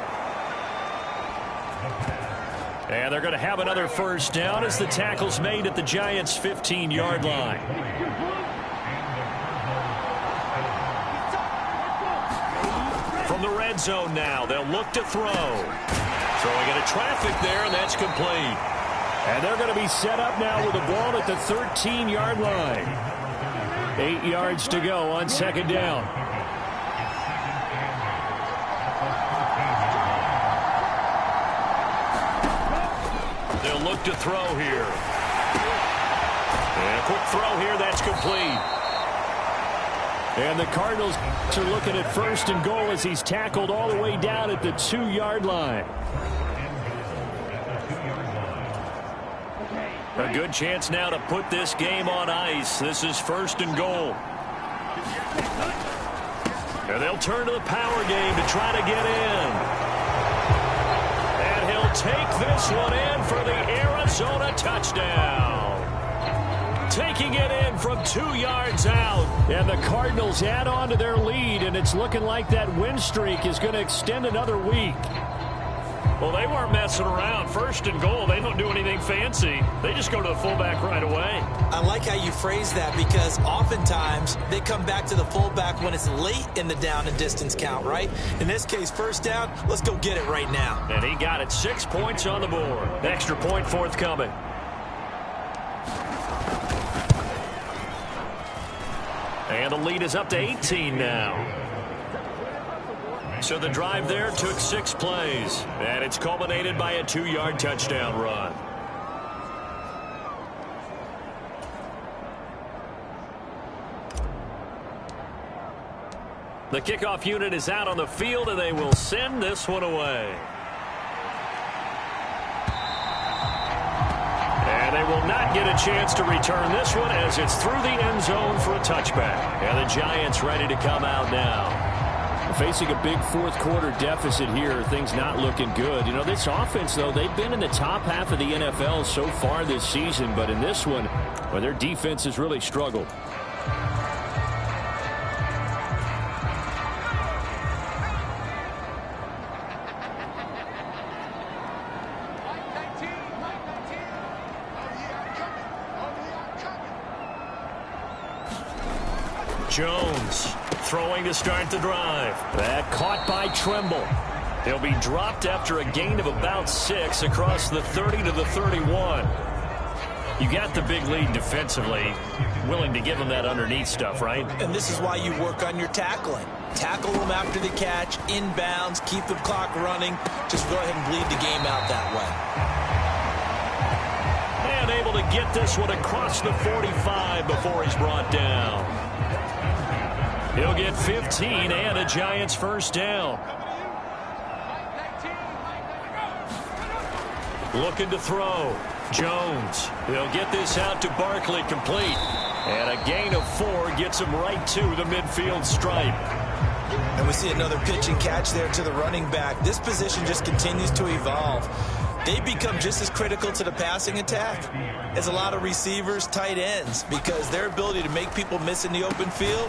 And they're going to have another first down as the tackle's made at the Giants' 15-yard line. From the red zone now, they'll look to throw. Throwing into traffic there, and that's complete. And they're going to be set up now with the ball at the 13-yard line. 8 yards to go on second down. They'll look to throw here. And a quick throw here, that's complete. And the Cardinals are looking at first and goal as he's tackled all the way down at the 2-yard line. A good chance now to put this game on ice. This is first and goal. And they'll turn to the power game to try to get in. And he'll take this one in for the Arizona touchdown. Taking it in from 2 yards out. And the Cardinals add on to their lead, and it's looking like that win streak is going to extend another week. Well, they weren't messing around. First and goal, they don't do anything fancy. They just go to the fullback right away. I like how you phrase that because oftentimes they come back to the fullback when it's late in the down and distance count, right? In this case, first down, let's go get it right now. And he got it. 6 points on the board. Extra point forthcoming. And the lead is up to 18 now. So the drive there took 6 plays, and it's culminated by a 2-yard touchdown run. The kickoff unit is out on the field, and they will send this one away. And they will not get a chance to return this one as it's through the end zone for a touchback. And the Giants ready to come out now. Facing a big fourth quarter deficit here, things not looking good. You know, this offense, though, they've been in the top half of the NFL so far this season, but in this one, well, their defense has really struggled. Jones throwing to start the drive. That caught by Tremble. He'll be dropped after a gain of about 6 across the 30 to the 31. You got the big lead defensively. Willing to give them that underneath stuff, right? And this is why you work on your tackling. Tackle them after the catch, inbounds, keep the clock running. Just go ahead and bleed the game out that way. And able to get this one across the 45 before he's brought down. He'll get 15 and a Giants first down. Looking to throw. Jones. They'll get this out to Barkley, complete. And a gain of 4 gets him right to the midfield stripe. And we see another pitch and catch there to the running back. This position just continues to evolve. They become just as critical to the passing attack as a lot of receivers, tight ends, because their ability to make people miss in the open field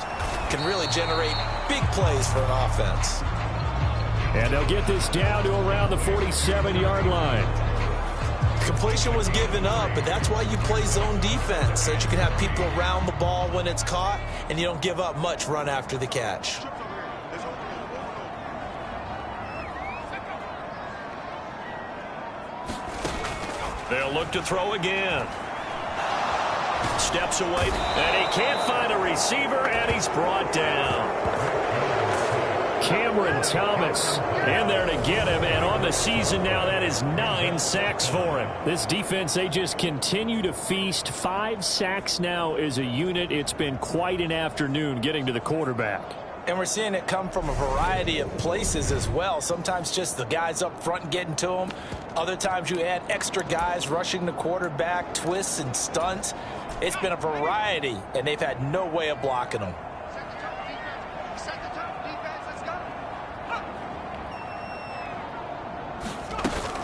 can really generate big plays for an offense. And they'll get this down to around the 47-yard line. Completion was given up, but that's why you play zone defense, so that you can have people around the ball when it's caught, and you don't give up much run after the catch. They'll look to throw again. Steps away, and he can't find a receiver, and he's brought down. Cameron Thomas in there to get him, and on the season now, that is 9 sacks for him. This defense, they just continue to feast. 5 sacks now as a unit. It's been quite an afternoon getting to the quarterback. And we're seeing it come from a variety of places as well. Sometimes just the guys up front and getting to them. Other times you add extra guys rushing the quarterback, twists and stunts. It's been a variety, and they've had no way of blocking them.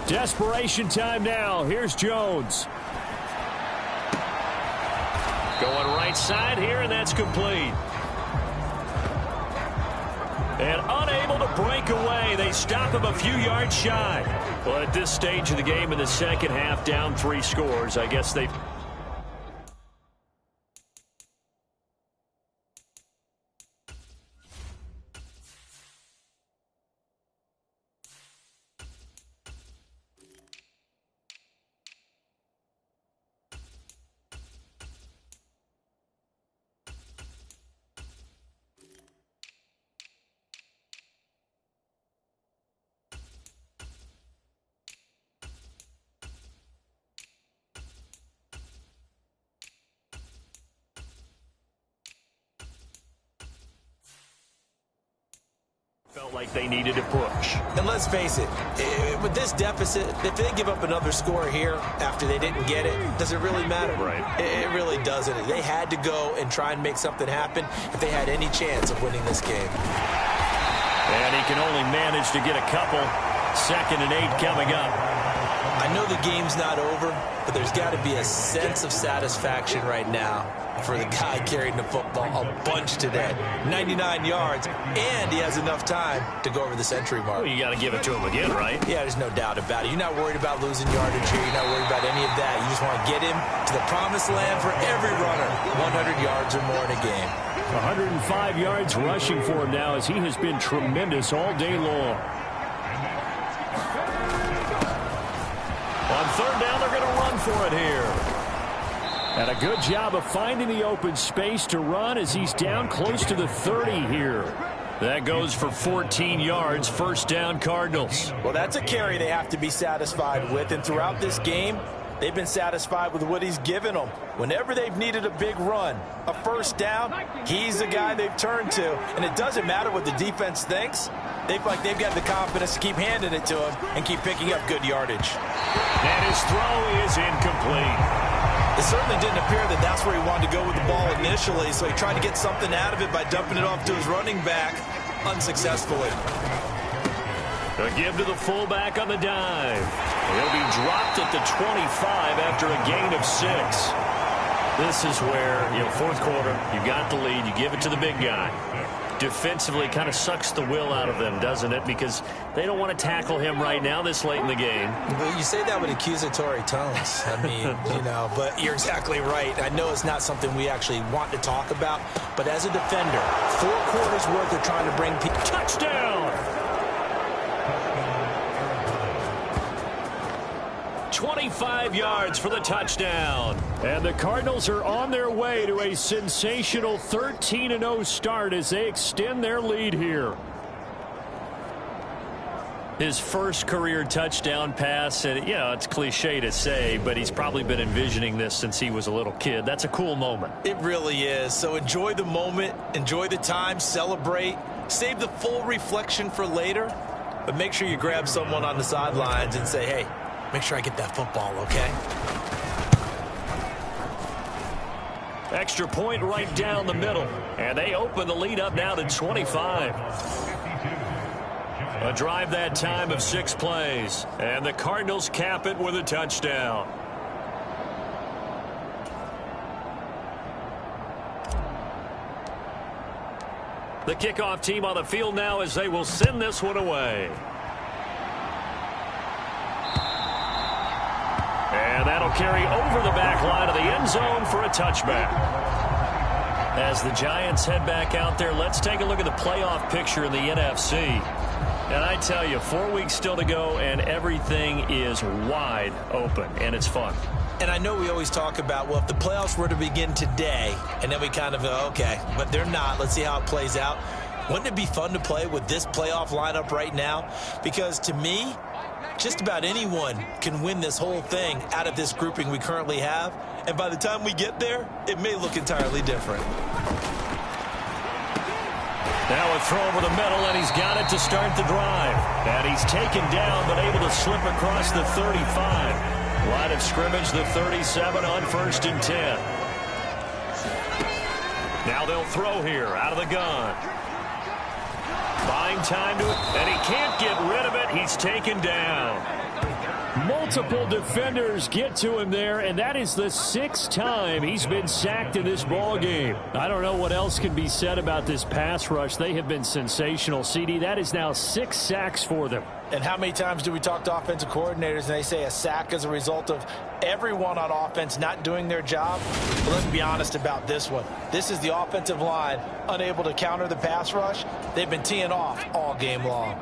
Desperation time now. Here's Jones. Going right side here, and that's complete. And unable to break away. They stop him a few yards shy. Well, at this stage of the game in the second half, down 3 scores, I guess they... Felt like they needed to push. And let's face it, with this deficit, if they give up another score here after they didn't get it, does it really matter? Right. It really doesn't. They had to go and try and make something happen if they had any chance of winning this game. And he can only manage to get a couple. 2nd and 8 coming up. I know the game's not over, but there's got to be a sense of satisfaction right now for the guy carrying the football a bunch today. 99 yards, and he has enough time to go over the century mark. Well, you got to give it to him again, right? Yeah, there's no doubt about it. You're not worried about losing yardage here. You're not worried about any of that. You just want to get him to the promised land for every runner. 100 yards or more in a game. 105 yards rushing for him now as he has been tremendous all day long. On 3rd down, they're going to run for it here. And a good job of finding the open space to run as he's down close to the 30 here. That goes for 14 yards, 1st down Cardinals. Well, that's a carry they have to be satisfied with. And throughout this game, they've been satisfied with what he's given them. Whenever they've needed a big run, a 1st down, he's the guy they've turned to. And it doesn't matter what the defense thinks. They feel like they've got the confidence to keep handing it to him and keep picking up good yardage. And his throw is incomplete. It certainly didn't appear that that's where he wanted to go with the ball initially, so he tried to get something out of it by dumping it off to his running back unsuccessfully. A give to the fullback on the dive. He'll be dropped at the 25 after a gain of 6. This is where, 4th quarter, you got the lead, you give it to the big guy. Defensively kind of sucks the will out of them, doesn't it? Because they don't want to tackle him right now this late in the game. Well, you say that with accusatory tones. I mean, but you're exactly right. I know it's not something we actually want to talk about, but as a defender, 4 quarters worth of trying to bring people. Touchdown! 25 yards for the touchdown. And the Cardinals are on their way to a sensational 13-0 start as they extend their lead here. His first career touchdown pass, and it's cliche to say, but he's probably been envisioning this since he was a little kid. That's a cool moment. It really is. So enjoy the moment, enjoy the time, celebrate, save the full reflection for later, but make sure you grab someone on the sidelines and say, hey, make sure I get that football, okay? Extra point right down the middle. And they open the lead up now to 25. A drive that time of 6 plays. And the Cardinals cap it with a touchdown. The kickoff team on the field now as they will send this one away. And that'll carry over the back line of the end zone for a touchback. As the Giants head back out there, let's take a look at the playoff picture in the NFC. And I tell you, 4 weeks still to go, and everything is wide open, and it's fun. And I know we always talk about, well, if the playoffs were to begin today, and then we kind of go, okay, but they're not. Let's see how it plays out. Wouldn't it be fun to play with this playoff lineup right now? Because to me, just about anyone can win this whole thing out of this grouping we currently have. And by the time we get there, it may look entirely different. Now a throw over the middle, and he's got it to start the drive. And he's taken down, but able to slip across the 35. Line of scrimmage, the 37 on 1st and 10. Now they'll throw here out of the gun. Buying time to it, and he can't get rid of it. He's taken down. Multiple defenders get to him there, and that is the 6th time he's been sacked in this ball game. I don't know what else can be said about this pass rush. They have been sensational, CD. That is now 6 sacks for them. And how many times do we talk to offensive coordinators and they say a sack is a result of everyone on offense not doing their job? But let's be honest about this one. This is the offensive line unable to counter the pass rush. They've been teeing off all game long.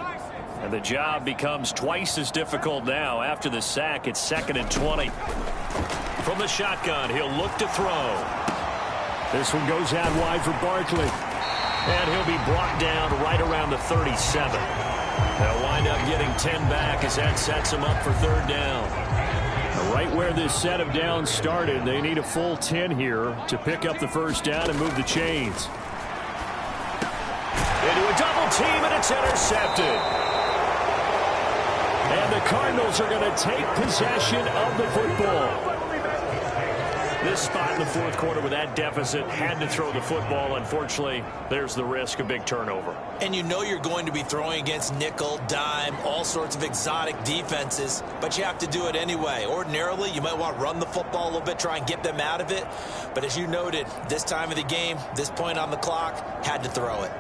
And the job becomes twice as difficult now. After the sack, it's 2nd and 20. From the shotgun, he'll look to throw. This one goes out wide for Barkley. And he'll be brought down right around the 37. They'll wind up getting 10 back as that sets them up for 3rd down. Right where this set of downs started, they need a full 10 here to pick up the 1st down and move the chains. Into a double team, and it's intercepted. And the Cardinals are going to take possession of the football. This spot in the 4th quarter with that deficit, had to throw the football. Unfortunately, there's the risk of big turnover. And you know you're going to be throwing against nickel, dime, all sorts of exotic defenses, but you have to do it anyway. Ordinarily, you might want to run the football a little bit, try and get them out of it. But as you noted, this time of the game, this point on the clock, had to throw it.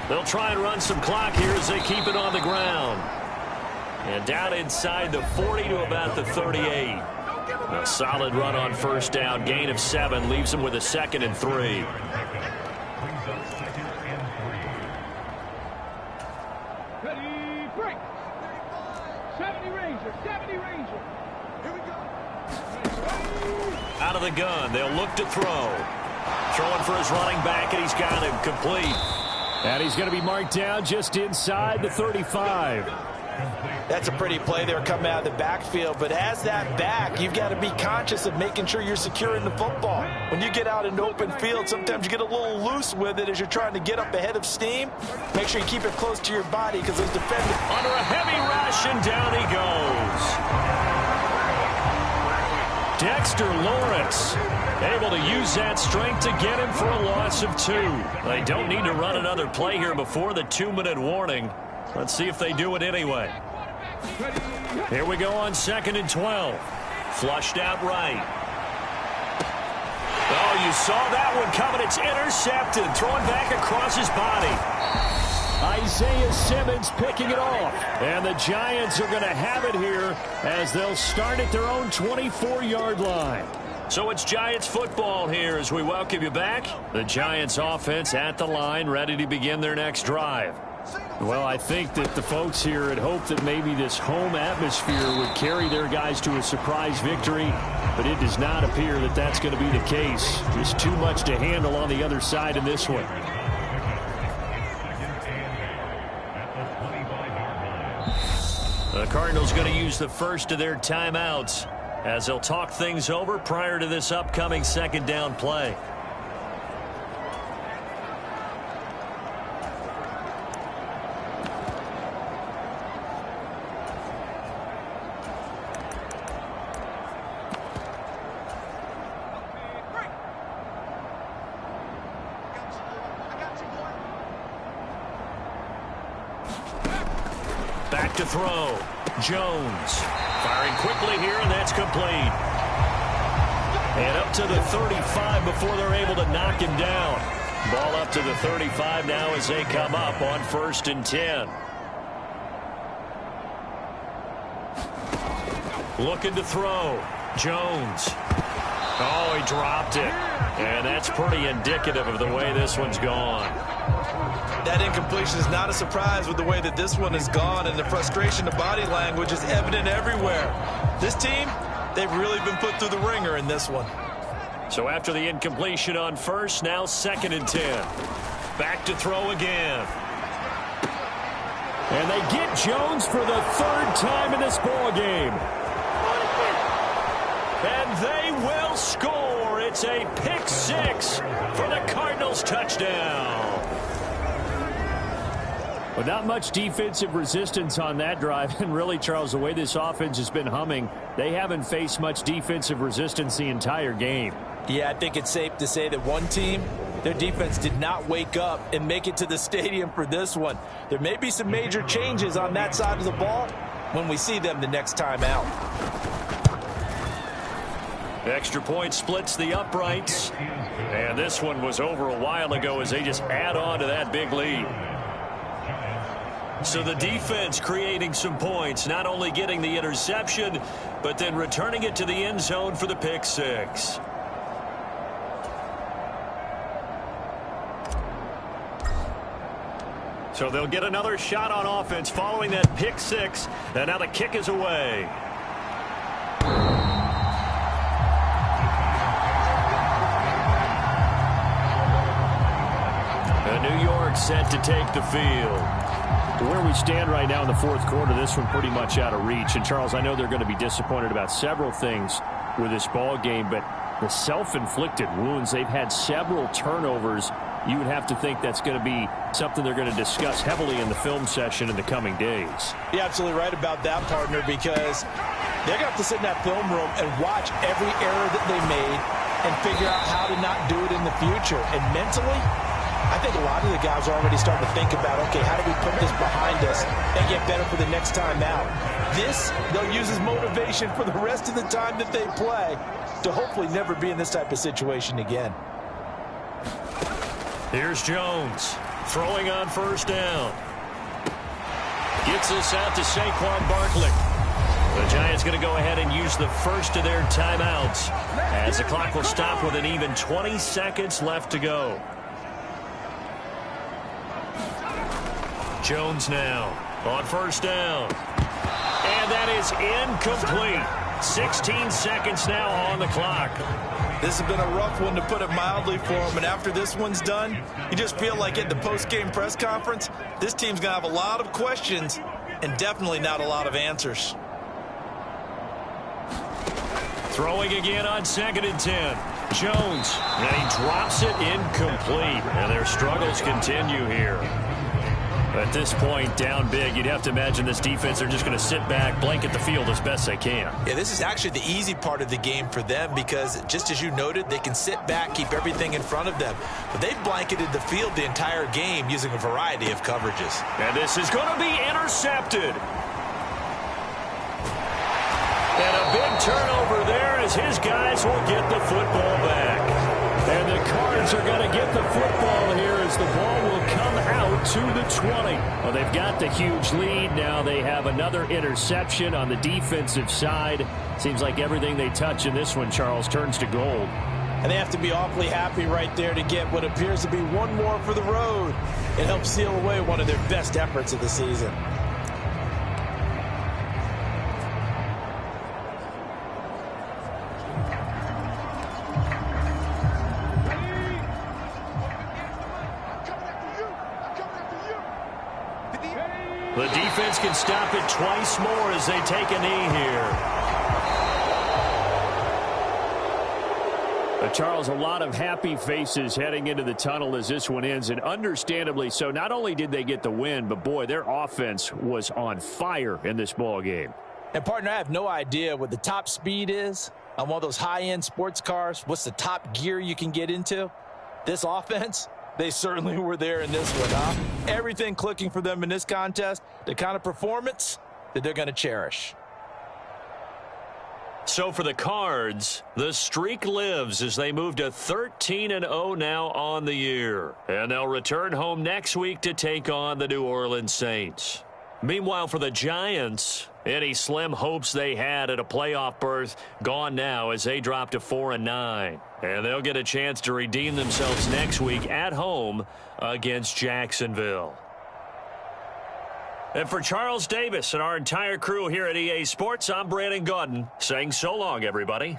They'll try and run some clock here as they keep it on the ground. And down inside the 40 to about the 38. A solid run on 1st down. Gain of 7 leaves them with a 2nd and 3. Ready, break. 70 Ranger, 70 Ranger. Here we go. Out of the gun, they'll look to throw. Throwing for his running back, and he's got him complete. And he's going to be marked down just inside the 35. That's a pretty play there coming out of the backfield. But as that back, you've got to be conscious of making sure you're securing the football. When you get out in open field, sometimes you get a little loose with it as you're trying to get up ahead of steam. Make sure you keep it close to your body because those defenders... Under a heavy rush, and down he goes. Dexter Lawrence able to use that strength to get him for a loss of 2. They don't need to run another play here before the 2-minute warning. Let's see if they do it anyway. Here we go on 2nd and 12. Flushed out right. Oh, you saw that one coming. It's intercepted. Throwing back across his body. Isaiah Simmons picking it off. And the Giants are going to have it here as they'll start at their own 24-yard line. So it's Giants football here as we welcome you back. The Giants offense at the line, ready to begin their next drive. Well, I think that the folks here had hoped that maybe this home atmosphere would carry their guys to a surprise victory, but it does not appear that that's going to be the case. Just too much to handle on the other side in this one. The Cardinals going to use the first of their timeouts as they'll talk things over prior to this upcoming 2nd down play. Back to throw. Jones firing quickly here, and that's complete. And up to the 35 before they're able to knock him down. Ball up to the 35 now as they come up on 1st and 10. Looking to throw. Jones. Oh, he dropped it. And that's pretty indicative of the way this one's gone. That incompletion is not a surprise with the way that this one has gone, and the frustration of body language is evident everywhere. This team, they've really been put through the ringer in this one. So after the incompletion on 1st, now 2nd and 10. Back to throw again. And they get Jones for the 3rd time in this ball game. And they will score. It's a pick 6 for the Cardinals touchdown. But not much defensive resistance on that drive. And really, Charles, the way this offense has been humming, they haven't faced much defensive resistance the entire game. Yeah, I think it's safe to say that one team, their defense did not wake up and make it to the stadium for this one. There may be some major changes on that side of the ball when we see them the next time out. Extra point splits the uprights. And this one was over a while ago as they just add on to that big lead. So the defense creating some points, not only getting the interception, but then returning it to the end zone for the pick six. So they'll get another shot on offense following that pick six. And now the kick is away. And New York set to take the field. Where we stand right now in the fourth quarter, this one pretty much out of reach. And, Charles, I know they're going to be disappointed about several things with this ball game, but the self-inflicted wounds, they've had several turnovers. You would have to think that's going to be something they're going to discuss heavily in the film session in the coming days. You're absolutely right about that, partner, because they're going to have to sit in that film room and watch every error that they made and figure out how to not do it in the future. And mentally, I think a lot of the guys are already starting to think about, okay, how do we put this behind us and get better for the next time out? This, they'll use as motivation for the rest of the time that they play to hopefully never be in this type of situation again. Here's Jones throwing on first down. Gets this out to Saquon Barkley. The Giants going to go ahead and use the first of their timeouts as the clock will stop with an even 20 seconds left to go. Jones now on first down. And that is incomplete. 16 seconds now on the clock. This has been a rough one, to put it mildly, for him. And after this one's done, you just feel like at the post-game press conference, this team's going to have a lot of questions and definitely not a lot of answers. Throwing again on 2nd and 10. Jones, and he drops it incomplete. And their struggles continue here. At this point, down big, you'd have to imagine this defense are just going to sit back, blanket the field as best they can. Yeah, this is actually the easy part of the game for them because, just as you noted, they can sit back, keep everything in front of them. But they've blanketed the field the entire game using a variety of coverages. And this is going to be intercepted. And a big turnover there as his guys will get the football back. And the Cards are going to get the football here as the ball will come out to the 20. Well, they've got the huge lead. Now they have another interception on the defensive side. Seems like everything they touch in this one, Charles, turns to gold. And they have to be awfully happy right there to get what appears to be one more for the road. It helps seal away one of their best efforts of the season. The defense can stop it twice more as they take a knee here. Charles, a lot of happy faces heading into the tunnel as this one ends, and understandably so. Not only did they get the win, but, boy, their offense was on fire in this ball game. And, partner, I have no idea what the top speed is on one of those high-end sports cars. What's the top gear you can get into? This offense, they certainly were there in this one, huh? Everything clicking for them in this contest, the kind of performance that they're going to cherish. So for the Cards, the streak lives as they move to 13-0 now on the year. And they'll return home next week to take on the New Orleans Saints. Meanwhile, for the Giants, any slim hopes they had at a playoff berth gone now as they drop to 4-9. And they'll get a chance to redeem themselves next week at home against Jacksonville. And for Charles Davis and our entire crew here at EA Sports, I'm Brandon Gaudin saying so long, everybody.